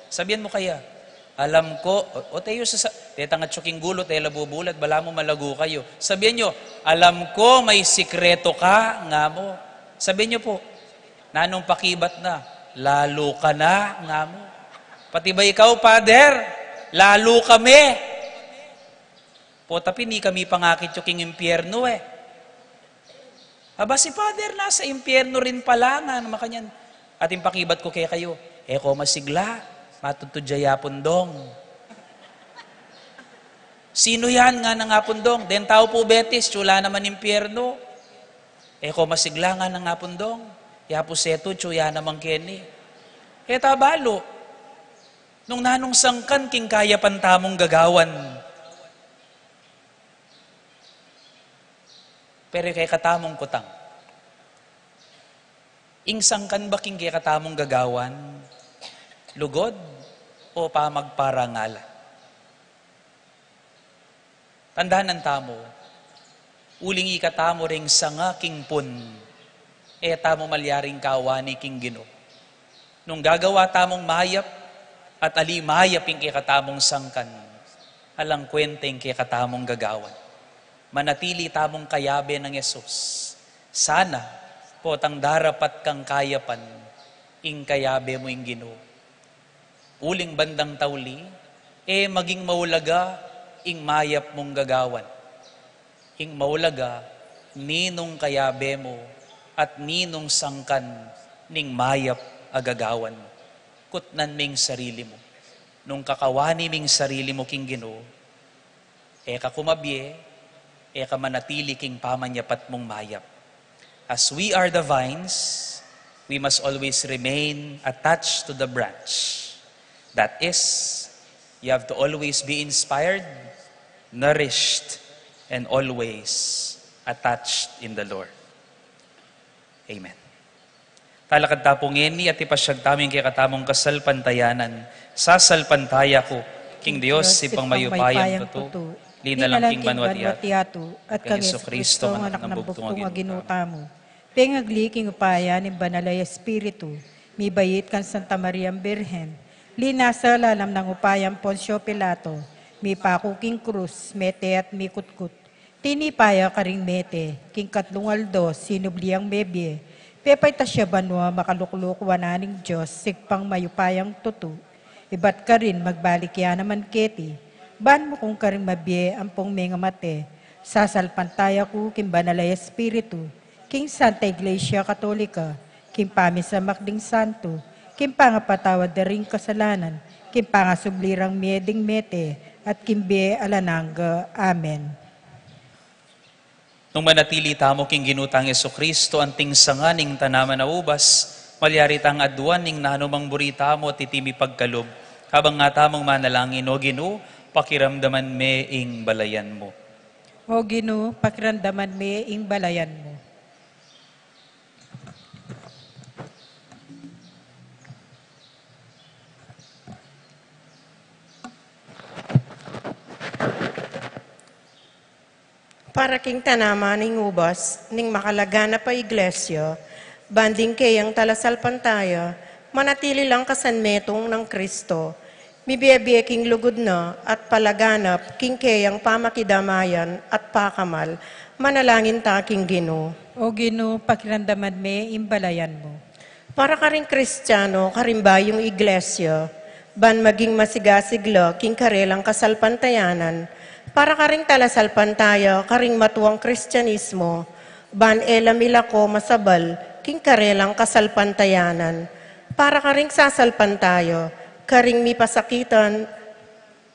Sabihan mo kaya, alam ko, o tayo sa, tetangat tsuking gulo, tayo labubulat, bala mo malago kayo. Sabihan nyo, alam ko may sikreto ka, nga mo. Sabihan nyo po, nanong pakibat na, lalo ka na, nga mo. Pati ba ikaw, Father? Lalo kami. Po, tapi ni kami pangakit yung impyerno Aba si Father nasa impyerno rin pala nga makanyan. Ating pakibat ko kaya kayo, ko masigla, matutudjaya pundong. Sino yan nga nga pundong? Den tao po betis, tsula naman impyerno. Ko masigla nga nga pundong. Yapo seto, tsuya naman keni. Tabalo. Nung nanong sangkan, king kaya pantamong gagawan. Pero kay katamong kutang. Ingsangkan ba king kay katamong gagawan? Lugod o pamagparangala? Tandaan ng tamo, uling ikatamo ring sanga king pun, tamo malyaring kawani king Ginoo. Nung gagawa tamong mayap, at ali mayap ing kay katamong sangkan, alang kwenteng kay katamong gagawan. Manatili tamong kayabe ng Yesus. Sana, potang darapat kang kayapan, ing kayabe mo ing Ginoo. Uling bandang tawli, maging maulaga, ing mayap mong gagawan. Ing maulaga, ninong kayabe mo, at ninong sangkan, ning mayap agagawan mo. Kutnan ming sarili mo. Nung kakawani ming sarili mo king Ginoo, ka kumabye, ka manatili king pamanyapat mong mayap. As we are the vines, we must always remain attached to the branch. That is, you have to always be inspired, nourished, and always attached in the Lord. Amen. Talakad tapong ngeni at ipasyag taming kay katamong kasal pantayanan. Sasalpantaya ko, King Dios, ipang mayupayang tuto, linalang king banwatiato, at kang Yesu Kristo, anak ng bugtong aginuta mo. Pengagli king upaya ni Banalay Espiritu, mi bayit kan Santa Maria Birhen, linasa lalam ng upayang Poncio Pilato, mi paku king krus, mete at mi kutkut, tinipaya karing mete, king katlungaldo, sinubliang bebye, pepay tasya banwa makalukluk wananing Diyos, sigpang mayupayang tutu, ibat ka rin magbalik ya naman keti, ban mo kung karing mabye ang pong mga mate, sasalpantaya ko king Banalay Espiritu, king Santa Iglesia Katolika, king pamisa makding santo, king pangapatawad na ring kasalanan, king pangasublirang mieding mete, at king be alananga. Amen. Nung manatili tamo king ginutang Yesu Kristo, anting sanganing tanaman na ubas, malyari tang aduan ning nanumang burita mo at itimi pagkalob, habang nga tamong manalangin, o Ginoo, pakiramdaman me ing balayan mo. O Ginoo, pakiramdaman me ing balayan mo. para king tanama ning ubas, ning makalagana pa iglesia, banding kayang talasal pantaya, manatili lang kasanmetong ng Kristo, mibiyabiya king lugod na at palaganap king kayang pamakidamayan at pakamal, manalangin ta king Ginoo. O Ginoo, pakiramdaman me imbalayan mo. Para ka rin Kristiyano, karimba yung iglesia, ban maging masigasigla king karelang kasalpantayanan, para ka ring talasalpantaya, karing matuwang Kristyanismo, ban elamila ko masabal, king karelang kasalpantayanan, para ka ring sasalpantayo, karing mi pasakitan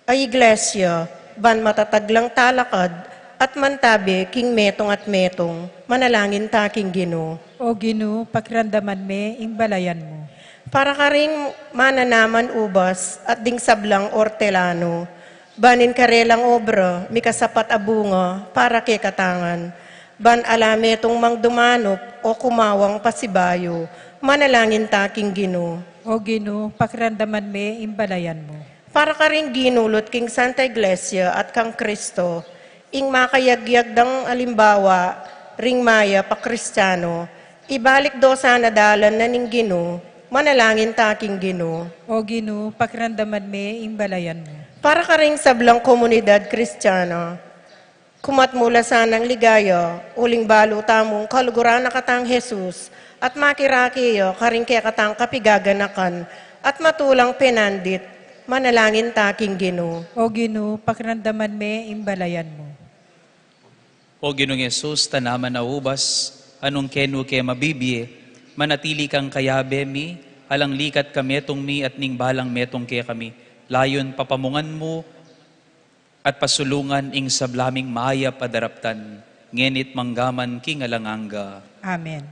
ay iglesia, ban matataglang talakad, at mantabi king metong at metong, manalangin ta king Ginoo. O Ginoo, pakiramdaman me imbalayan mo. Para ka ring mananaman ubas at ding sablang ortelano, banin karelang obra, mikasapat abunga, para kay katangan, ban alametong mangdumanop o kumawang pasibayo, manalangin taking Ginoo. O Ginoo, pakiramdaman me imbalayan mo. Para ka ring ginulot king Santa Iglesia at kang Kristo, ing makayagyag dang alimbawa, ring maya pa Kristiyano, ibalik do sa nadalan na ning Ginoo, manalangin taking Ginoo. O Ginoo, pakiramdaman me imbalayan mo. Para ka ring sablang komunidad Kristiyana, kumat mula sanang ligaya, uling balo tamong kaluguran na katang Jesus, at makirakiyo karing kaya katang kapigaganakan, at matulang penandit, manalangin taking Ginoo. O Ginoo, pakiramdaman me imbalayan mo. O Ginoong Yesus, tanaman na ubas, anong kenu ke mabibiye, manatili kang kayabe mi, alang likat kami etong mi at ning balang metong ke kami. Layon papamungan mo at pasulungan ing sablaming maya padaraptan, ngenit manggaman king alanganga. Amen.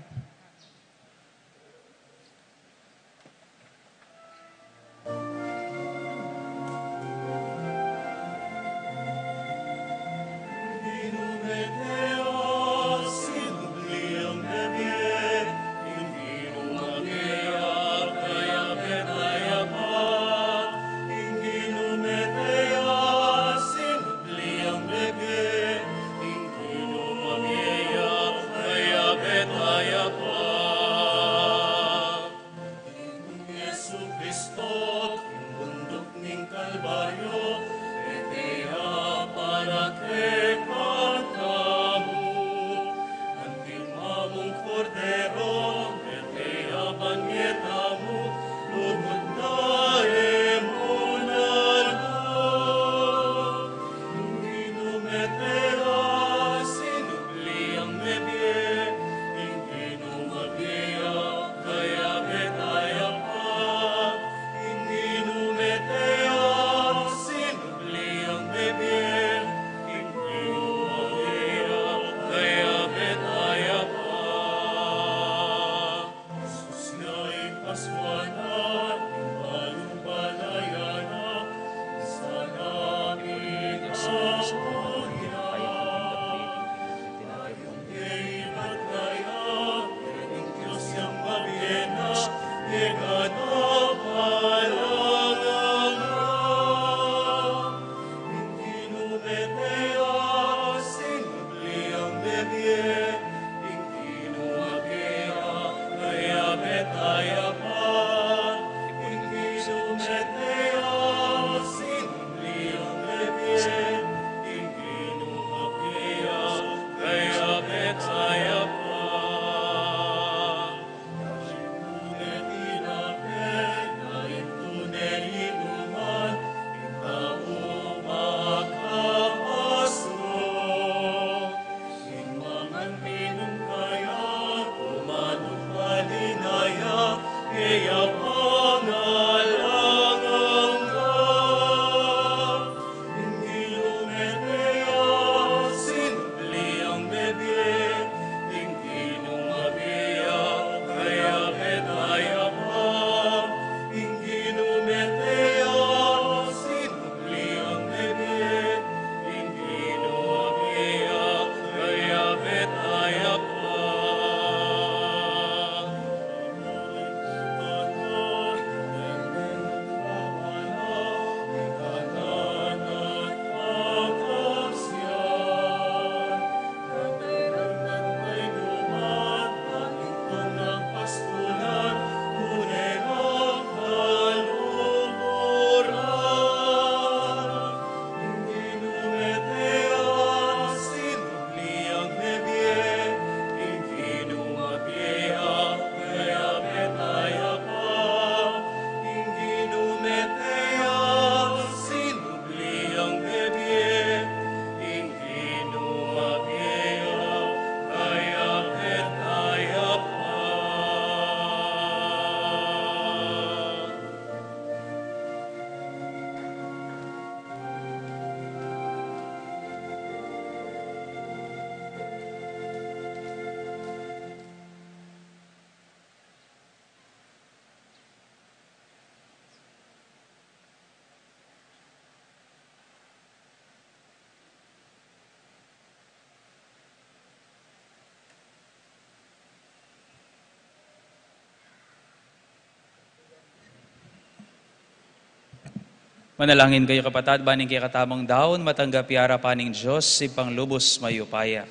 Manalangin kayo kapatid, baning kay katamong daon, matanggap yara paning Diyos, si panglubos mayupaya.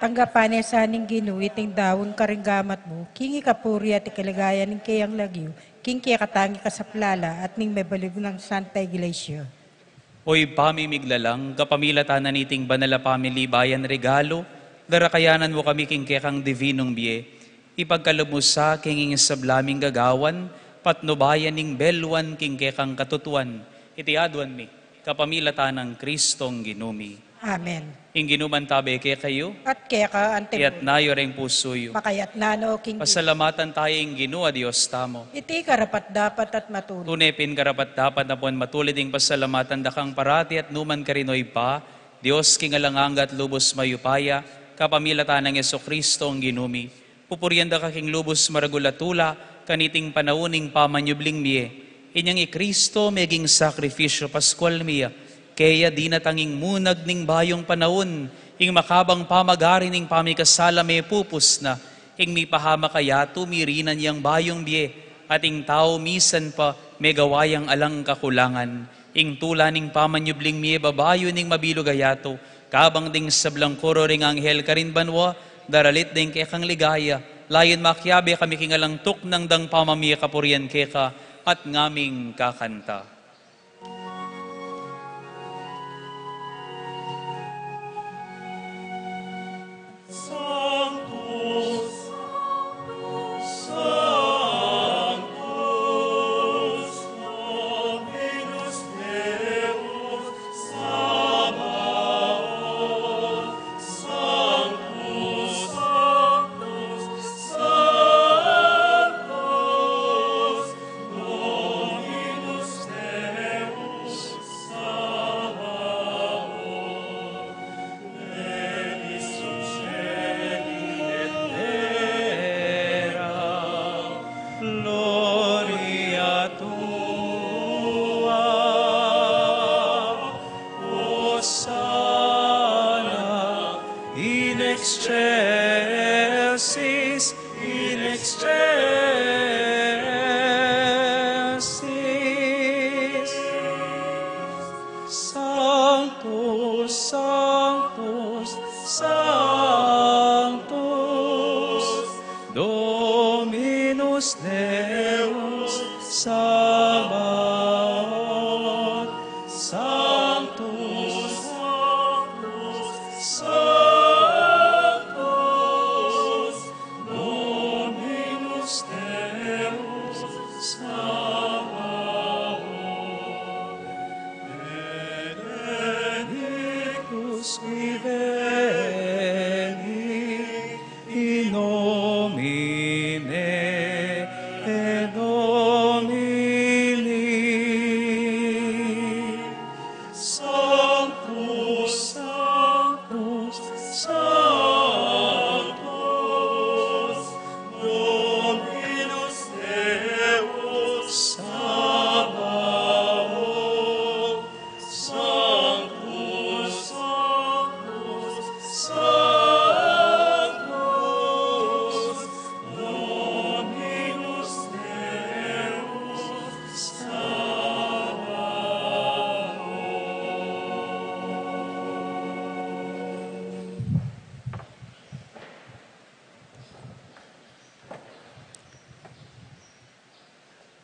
Tanggapan sa ning Ginoo iting dawon karinggamat mo, kingi kapuri at ikalagayan ning kayang lagyo, king kaya katangi kasaplala at ning mebalig ng Santa Iglesia. Hoy pamimiglalang, kapamilatanan niting banala pamili bayan regalo, darakayanan mo kami king kekang divinong biye, ipagkalob mo sa kinging sablaming gagawan, patnubayan ning belwan king kekang katutuan, itiadwan mi, kapamilatan ng Kristong ginumi. Amen. Ing ginuman tabi kaya kayo, At kaya ka ante iyat nayo ring pusoyo. makayat nano king Pasalamatan tayo ing ginua Diyos tamo. iti karapat dapat at matulog. Tunepin karapat dapat na pon matulid ing pasalamatan dakang parati at numan karinoy pa, Diyos kingalanganga at lubos mayupaya, kapamilatan ng Yeso Kristo ang ginumi. Pupurianda ka king lubos maragulatula, kaniting panauning pamanyubling miye. Inyang Kristo meging sakripisyo Pascual miya, kaya di natanging munag ning bayong panahon, ing makabang pamagari ning pamikasala may pupus na, ing mi pahama kaya tumirinan yang bayong biye, at ing tao misan pa may gawayang alang kakulangan, ing tula ning pamanyubling miye babayo ning mabilugayato, kabang ding sablang koro ring anghel karin banwa, daralit ding kekang ligaya, layon makyabe kami kingalang tuk ng dang pamamiya kapurian keka, at ngaming kakanta.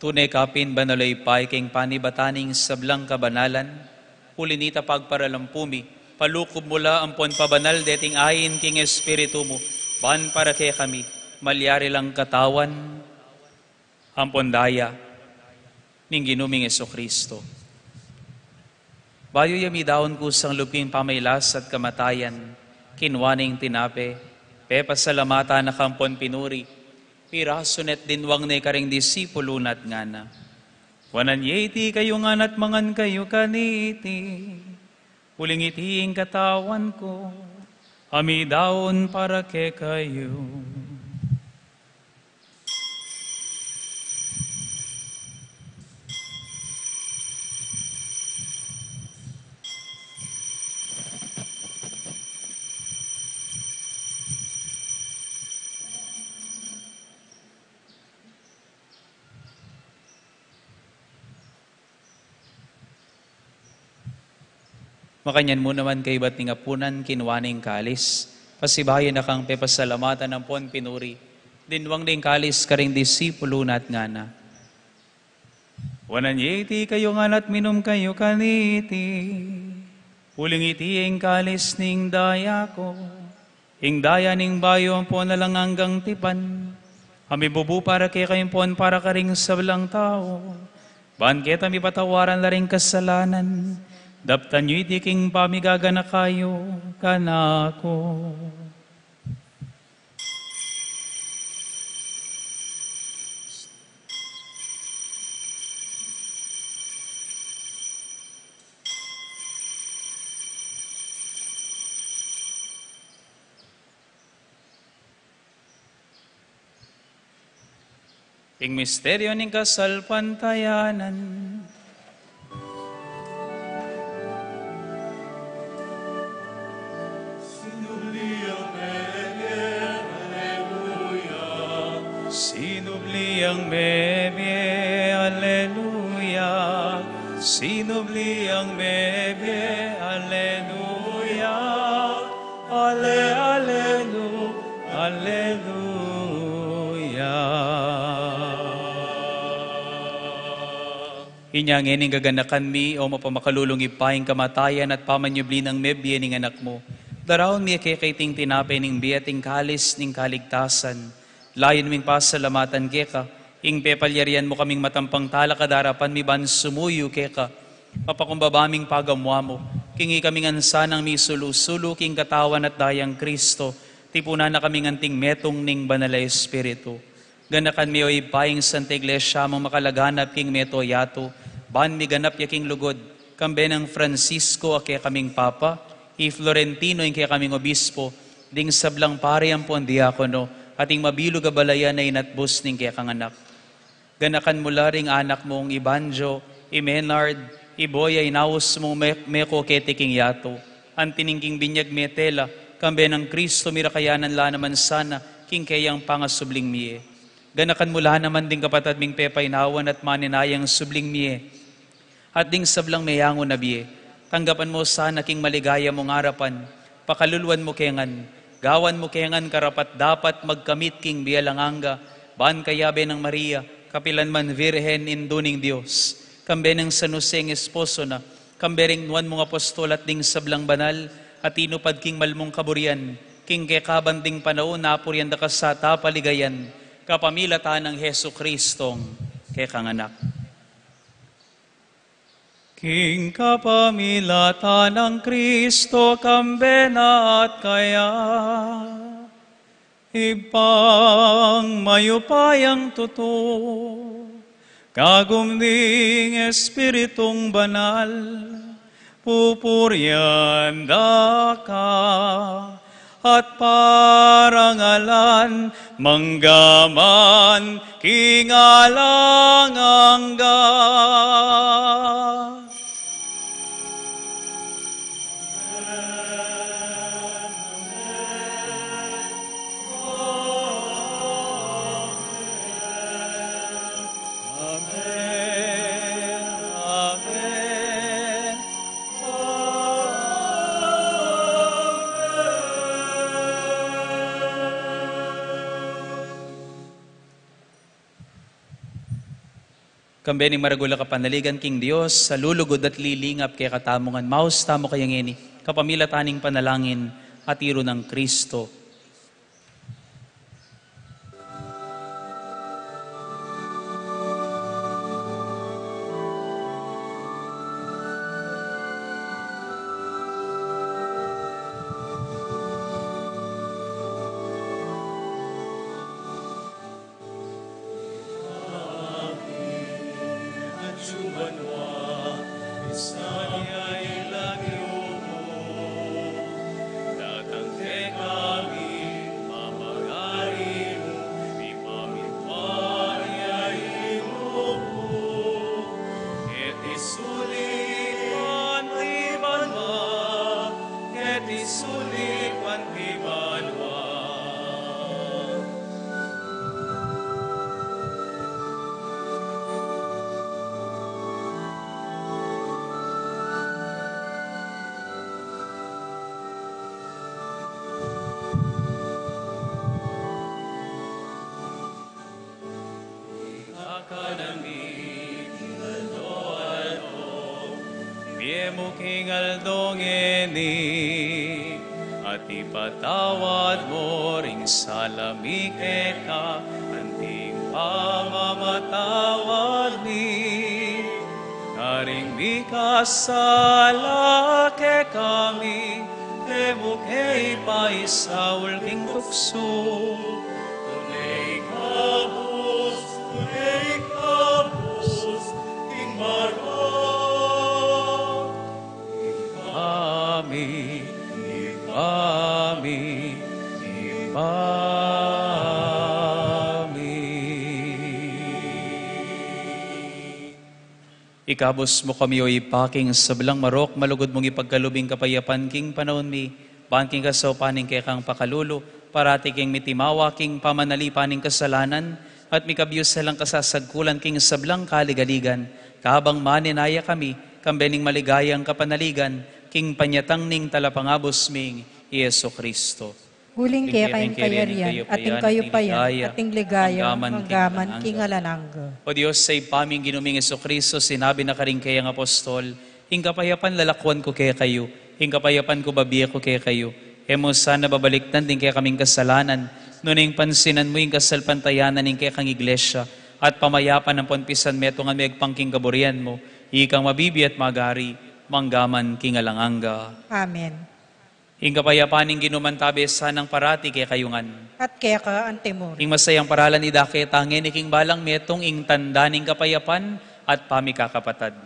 Tunay kapin banaloy pay king panibataning sablang kabanalan, ulinita pagparalampumi, palukob mula ampon pabanal deting ayin king espiritu mo, ban para kay kami, malyari lang katawan, ampon daya, ning ginuming Yeso Kristo. Bayo yami daon kusang luping pamaylas at kamatayan, kinwaning tinape, pepasalamata na kampon pinuri, pirasonet dinwang na ikaring disipulo nat nga na. Wanan yeti kayo nga nat mangan kayo kaniti, uling itiing katawan ko, ami daon para ke kayo. Makanyan mo naman kay ba't nga punan kinuwaning kalis. Pasibayan na kang pepasalamatan ng pon pinuri. Dinwang ding kalis karing disipulo nat nga na. Wanan iti kayo nga nat minum kayo kaniti. Uling iti ang kalis ning daya ko. Ing daya ning bayo ang pon na lang hanggang tipan. Ami bubu para kay kayong pon para karing sablang tao. Bangket ami patawaran la ring kasalanan. Daptan nyo iti king pamigagana kayo kanako. Ing misteryo ning kasalpantayanan. Sinubliang bebe, aleluya. Sinubliang bebe, aleluya. Ale, alelu, aleluya. Inyang ening gaganakan mi o mapamakalulong ipaing kamatayan at pamanyubli ng mebye ning anak mo. Daraon mi kayting tinapay ning biyating kalis ning kaligtasan. Layon ming pasalamatan keka, ing pepalyarian mo kaming matampang talakadarapan mi ban sumuyo keka. Papakumbabaming pagamwa mo, kingi kaming ansanang mi sulu-sulu king katawan at dayang Kristo, tipuna na kaming anting metong ning banala Espiritu. Ganakan mi o ipaing Santa Iglesia mong makalaganap king meto yato, ban mi ganap yaking lugod, kambe ng Francisco ake kaming Papa, i Florentino ing kaya kaming Obispo, ding sablang pare ang pon diakono, ating mabilog abalayan na inatbos ning kaya kang anak. Ganakan mula ring anak mong Ibanjo, Imenard, Iboya, inawas mong meko ketiking yato, antiningking binyag metela, kambe ng Kristo mirakayanan la naman sana, king kayang pangasubling miye. Ganakan mula naman ding kapatad ming pepay nawan at maninayang subling miye, at ding sablang mayango na biye. Tanggapan mo sana king maligaya mong harapan, pakaluluan mo kengan, gawan mo kengan karapat dapat magkamit king bialanganga, ban kayabe ng Maria, kapilan man Virhen induning Diyos, kambe ng San Jose ng esposo na, kambe ring nuan mong apostol at ding sablang banal, at inupad king malmong kaburian, king kekaban ding panahon na apuryan da kasata paligayan, kapamilatan ng Hesu Kristong kekanganak. King kapamilatan ng Kristo kambena at kaya, ipang mayupayang totoo, kagumding Espiritong banal, pupuryan da ka, at parangalan manggaman kingalangangga. Kambe ni maragula kapanaligan king Dios, sa lulugod at lilingap kaya katamungan, maus tamo kayang ini, kapamilataning panalangin at iro ng Kristo. King aldongeni at ipatawad mo ring sa lamig ka anting pamamatawad ni naring mikasala ke kami Emukay pa isaul king tukso Tunay kabus, king marot Ipami Ikabos mo kami o ipaking sa belang marok, malugod mong ipagkalubing kapayapan king panahon mi, banking kasaw paning kay kang pakalulo, parati king mitimawa king pamanalipaning kasalanan, at mikabiyos salang kasasagkulan king sablang kaligaligan, kabang maninaya kami, kambening maligayang kapanaligan, king panyatang ning talapangabos ming Yeso Kristo. Huling kaya kayong kayarian, ating kayo pa yan, ating ligaya, hanggaman, king alanangga. O Diyos, sa ipaming ginuming Kristo, sinabi na karing kayang apostol, hing kapayapan lalakwan ko kaya kayo, hing kapayapan ko babiya ko kaya kayo, emo sana babaliktan din kaya kaming kasalanan, nuning pansinan mo yung kasalpantayanan ng kaya kang iglesia, at pamayapan ng ponpisan meto nga may agpangking kaburian mo, ikang mabibi at magari, manggaman king alanganga. Amen. Hing kapayapaning ginumantabi sanang parati kaya kayungan. At kaya ka antemor. Hing masayang paralan ni Dake tangin iking balang metong ing tanda ning kapayapan at pamikakapatad.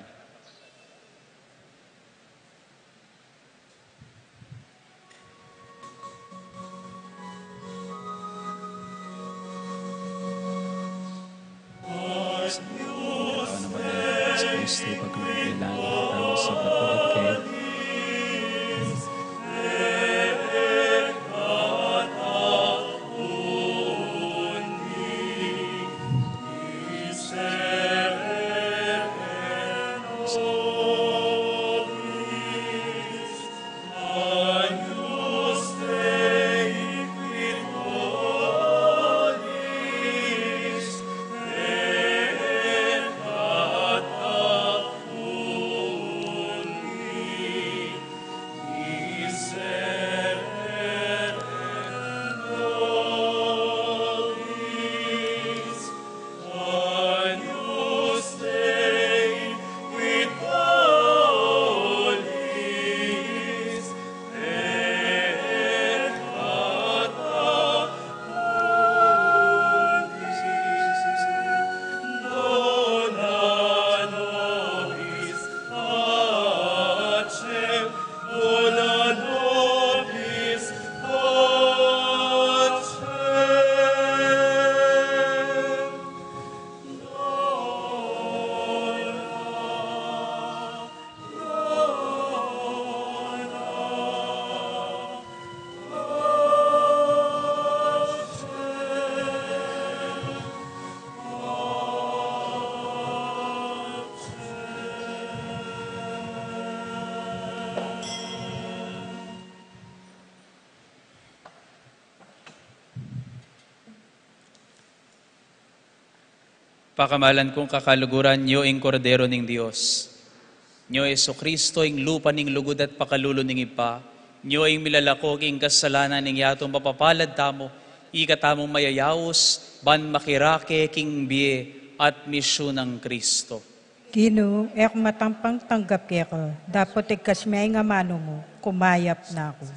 Pakamalan kong kakaluguran nyo ing kordero ning Dios. Nyo Yeso Kristo ing lupa ning lugod at pakalulo ning ipa. Nyo ing milalakog ing kasalanan ning yatong papapalad tamo. Ikatamong mayayawos, ban makirake king biye at misyon ng Kristo. Gino, ek matampang tanggap kaya ko. Dapat ikas may nga mano mo, kumayap na ako.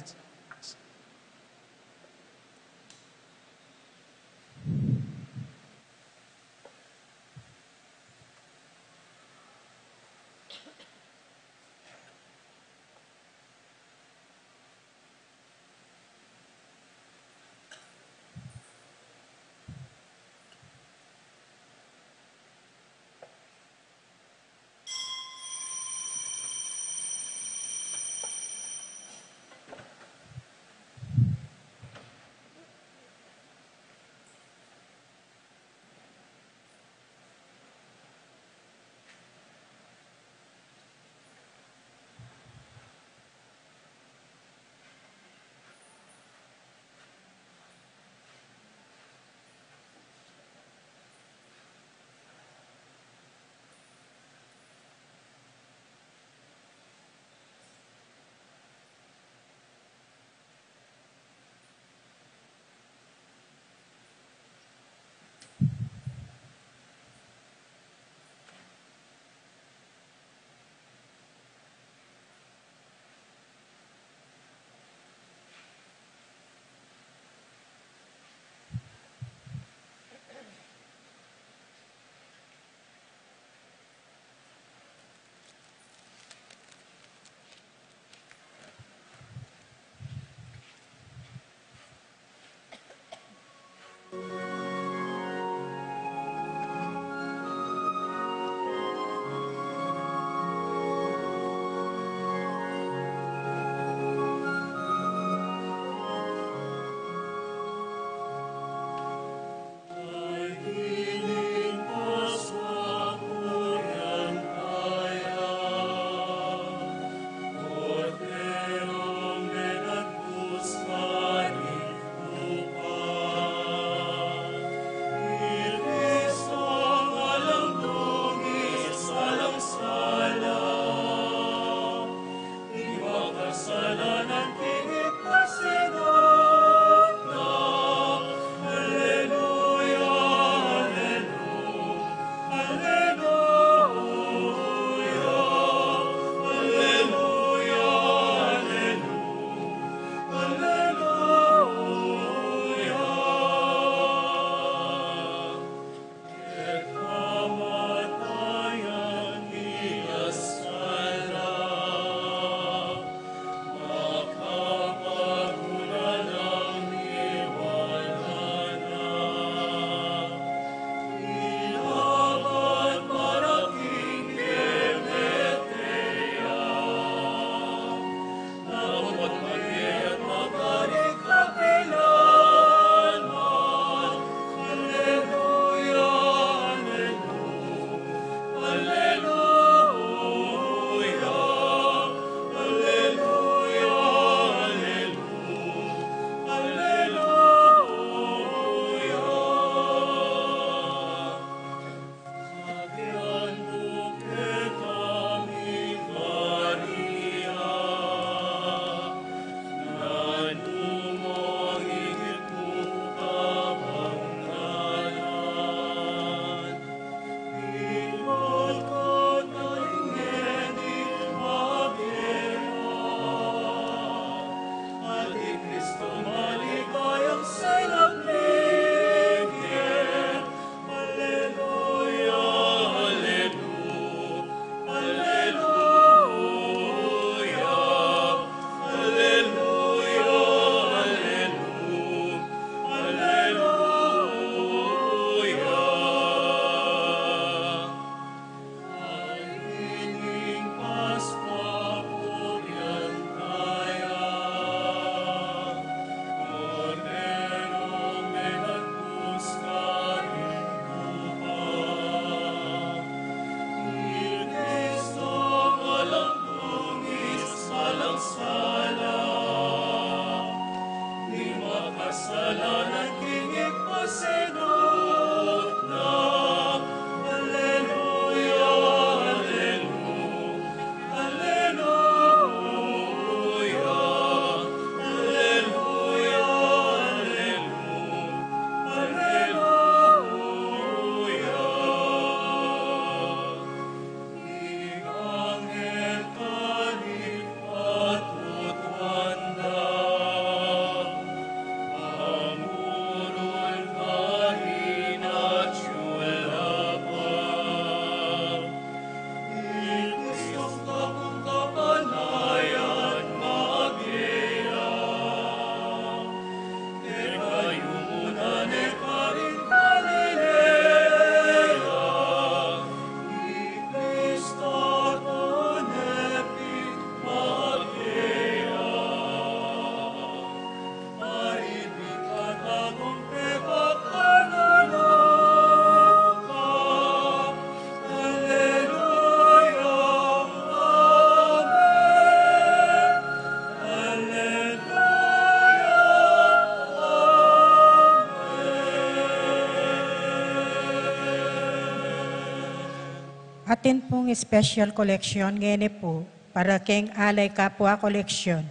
Atin pong special collection ngayon po para keng Alay Kapwa Collection.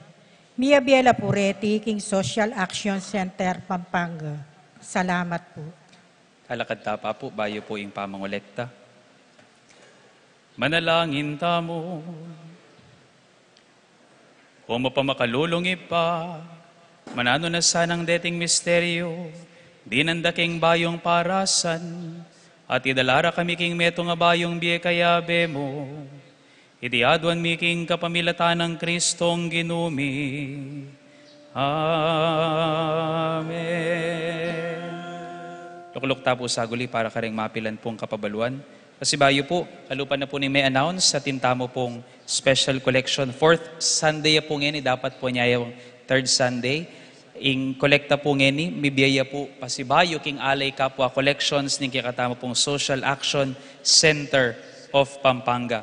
Mia Biela Pureti, King Social Action Center, Pampanga. Salamat po. Alakad tapa po, bayo po yung pamangolekta. Manalangin tamo. Kung mapamakalulong ipa, manano na sanang deting misteryo, di nandaking bayong parasan, at idalara kami king meto nga bayong biye kayabe mo, idiadwan mi king kapamilatan ng Kristong ginumi. Amen. Lukluk tapo saguli para karing mapilan pong kapabaluan. Kasi bayo po, kalupan na po ni may announce sa tintamo pong special collection. 4th Sunday po ngeni, dapat po niya yung 3rd Sunday. Ing kolekta po ngeni, mibiyaya po pasibayo king Alay Kapwa Collections ning kikatamo pong Social Action Center of Pampanga.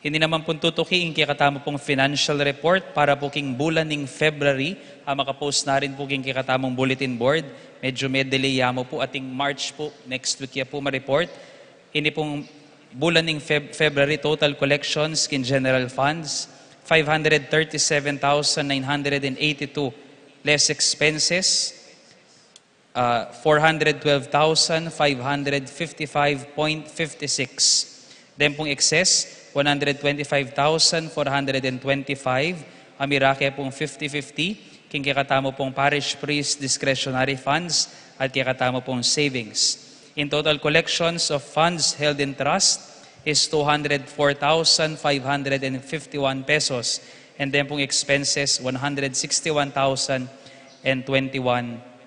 Hindi naman po tutuki ing kikatamo pong financial report para po king bulan ning February. Makapost na rin po king kikatamong bulletin board. Medyo may delay mo po ating March po, next week ya po ma-report. Ini pong bulan ning February total collections kin general funds, 537,982 less expenses, 412,555.56. Then pong excess, 125,425. Amirake pong 50-50. King kikatamo pong parish priest discretionary funds at kikatamo pong savings. In total collections of funds held in trust is 204,551 pesos. And then pong expenses, 161,021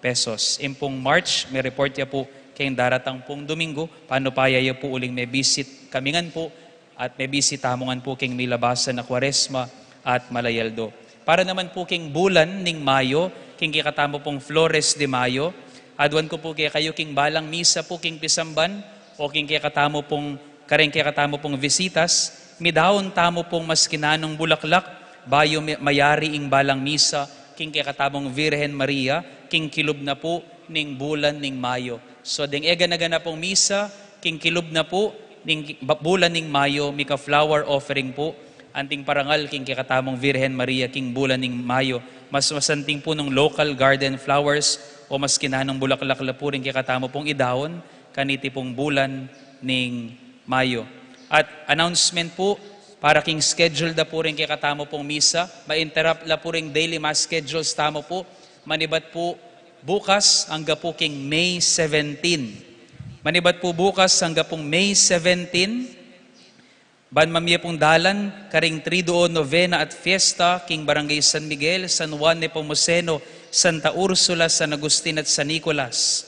pesos. In pong March, may report ya po kayong daratang pong Domingo, paano pa ya po uling may visit kamingan po at may visit tamungan po king milabasan na Kwaresma at Malayaldo. Para naman po king bulan ning Mayo, king kikatamo pong Flores de Mayo, adwan ko po kaya kayo king balang misa po king pisamban o king kikatamo pong Karing kaya katamo pong visitas, midahon tamo pong mas kinanong bulaklak, bayo mayari ing balang misa, king kaya katamong Virgen Maria, king kilub na po ning bulan ning Mayo. So ding ega na pong misa, king kilub na po ning bulan ning Mayo, mika flower offering po, anting parangal king kaya katamong Virgen Maria, king bulan ning Mayo. Mas masanting po ng local garden flowers o mas kinanong bulaklak la po rin kaya katamo pong idahon, kaniti pong bulan ning Mayo. At announcement po, para king schedule da po rin kaya katamo pong misa, ma-interrupt la po rin daily mass schedules tamo po, manibat po bukas hangga po king May 17. Manibat po bukas hangga pong May 17, ban mamaya pong dalan, karing Triduo Novena at Fiesta, king Barangay San Miguel, San Juan Nepomuceno, Santa Ursula, San Agustin at San Nicolas.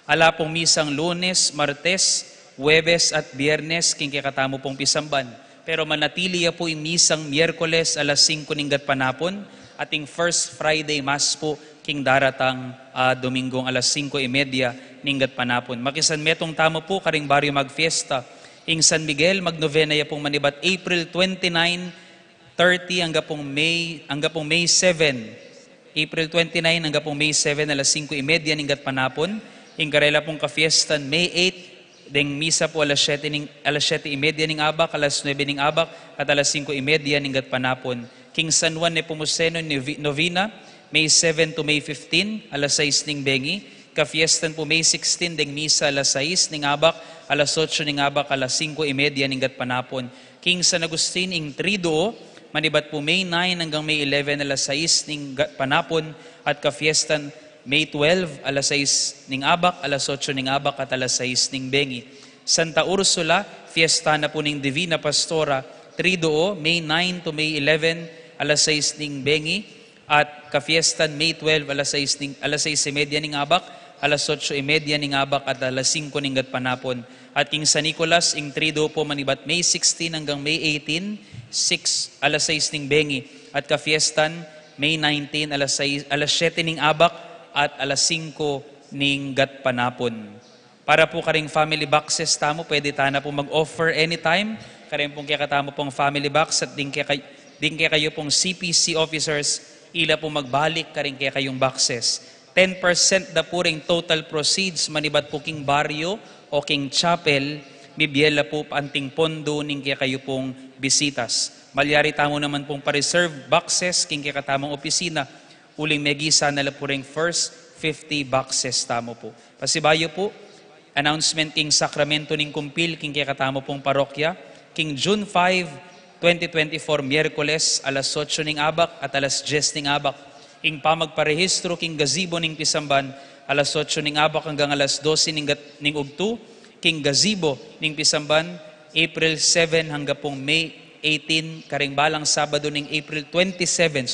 Ala pong misang Lunes, Martes, Huwebes at Biyernes, king kakatamo pong pisamban. Pero manatili po yung misang Miyerkules, alas 5 ning gatpanapon, ating First Friday Mass po, king daratang Domingong alas 5:30 ning gatpanapon. Makisan metong tamo po, karing baryo magfiesta, ing San Miguel, magnovena ya pong manibat April 29, 30 hanggang pong May 7. April 29 hanggang pong May 7 alas 5:30 ning gatpanapon. Ing karela pong kafiestan May 8, ding misa po alas 7:30 ning abak, alas 9 ning abak at alas 5:30 ning gatpanapon. King San Juan Nepomuceno novena May 7 to May 15 alas 6 ning bengi. Kafiestan po May 16 ding misa alas 6 ning abak, alas 8 ning abak, alas 5:30 ning gatpanapon. King San Agustin ing Triduo, manibat po May 9 hanggang May 11 alas 6 ning gatpanapon at kafiestan May 12 alas 6 ning abak, alas 8 ning abak at alas 6 ning bengi. Santa Ursula, fiesta na po ning Divina Pastora, Triduo, May 9 to May 11 alas 6 ning bengi at kafiestan May 12 alas 6:30 ning abak, alas 8:30 ning abak at alas 5 ning gatpanapon. At king San Nicolas, ing Triduo po manibat May 16 hanggang May 18, alas 6 ning bengi. At kafiestan May 19, alas 7 ning abak at alas 5 ning gatpanapon. Para po karing family boxes tamo, pwede tana po mag-offer anytime. Karing pong kaya katamo pong family box at din kaya kayo pong CPC officers, ila po magbalik karing kaya kayong boxes. 10% da po ring total proceeds manibat po king baryo o king chapel, bibiyela po anting pondo ning kaya kayo pong bisitas. Malyari tamo naman pong pa-reserve boxes king kaya katamong opisina, uling megisa na po ring first 50 boxes tamo po. Pasibayo po, announcement king sakramento ning kumpil king kaya katamo pong parokya, king June 5, 2024, Miyerkules, alas 8 ning abak at alas 10 ning abak. Ing pamagparehistro king gazebo ning pisamban, alas 8 ning abak hanggang alas 12 ning ugtu. King gazebo ning pisamban, April 7 hanggang pong May 18, karing balang Sabado ning April 27,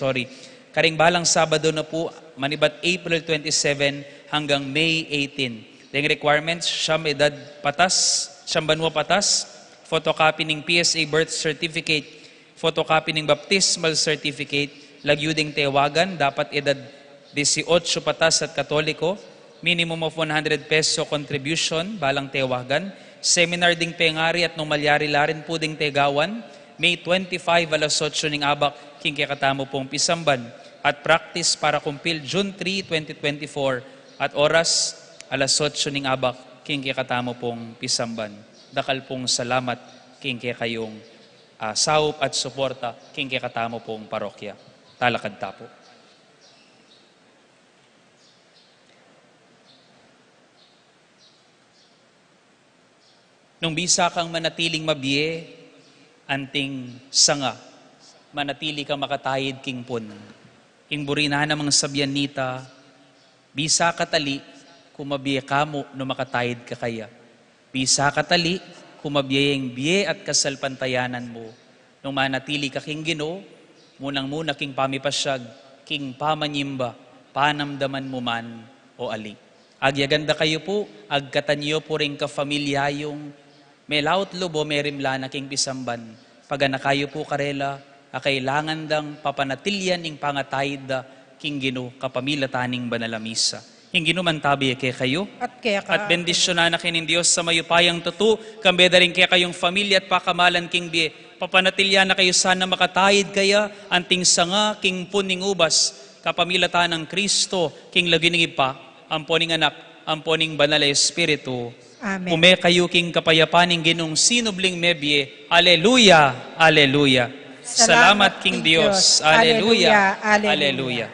karing balang Sabado na po, manibat April 27 hanggang May 18. Deng requirements, siyam edad patas, siyam banwa patas, photocopy ng PSA birth certificate, photocopy ng baptismal certificate, lagyo ding tewagan, dapat edad 18 patas at katoliko, minimum of 100 peso contribution, balang tewagan, seminar ding pengari at nung malyari larin po ding tegawan, May 25 alas 8 ning abak, king katamo pong pisamban, at practice para kumpil June 3, 2024, at oras alas 8 ning abak, king katamo pong pisamban. Dakal pong salamat king kayong saup at suporta king katamo pong parokya. Talakad tapo. Nung bisa kang manatiling mabiye, anting sanga, manatili kang makatayid king pun. Ing burina namang sabyan nita, bisa katali, kumabiye kamo no makatayid ka kaya. Bisa katali, kumabiyeng biye at kasalpantayanan mo. Nung manatili ka king Ginoo, munang-muna king pamipasyag, king pamanyimba, panamdaman mo man o ali. Agyaganda kayo po, agkatanyo po rin kafamilyayong, may laot lubo, may rimlana king pisamban. Pagana kayo po karela, kailangan dang papanatilyan ing pangatayid da king Ginoo kapamilataning banalamisa. Yung ginumantabi kay kayo. At kaya ka, At bendisyon na kinin Diyos sa mayupayang tutu, kambeda rin kaya kayong familya at pakamalan king biye. Papanatilya na kayo sana makatayid kaya, anting sanga, king puning ubas, kapamilata ng Kristo, king lagining ipa, amponing anak, amponing banal na Espiritu. Amen. Ume kayo king kapayapaning ginong sinubling mebye. Aleluya, aleluya. Salamat King Diyos. Aleluya, Aleluya, aleluya. aleluya.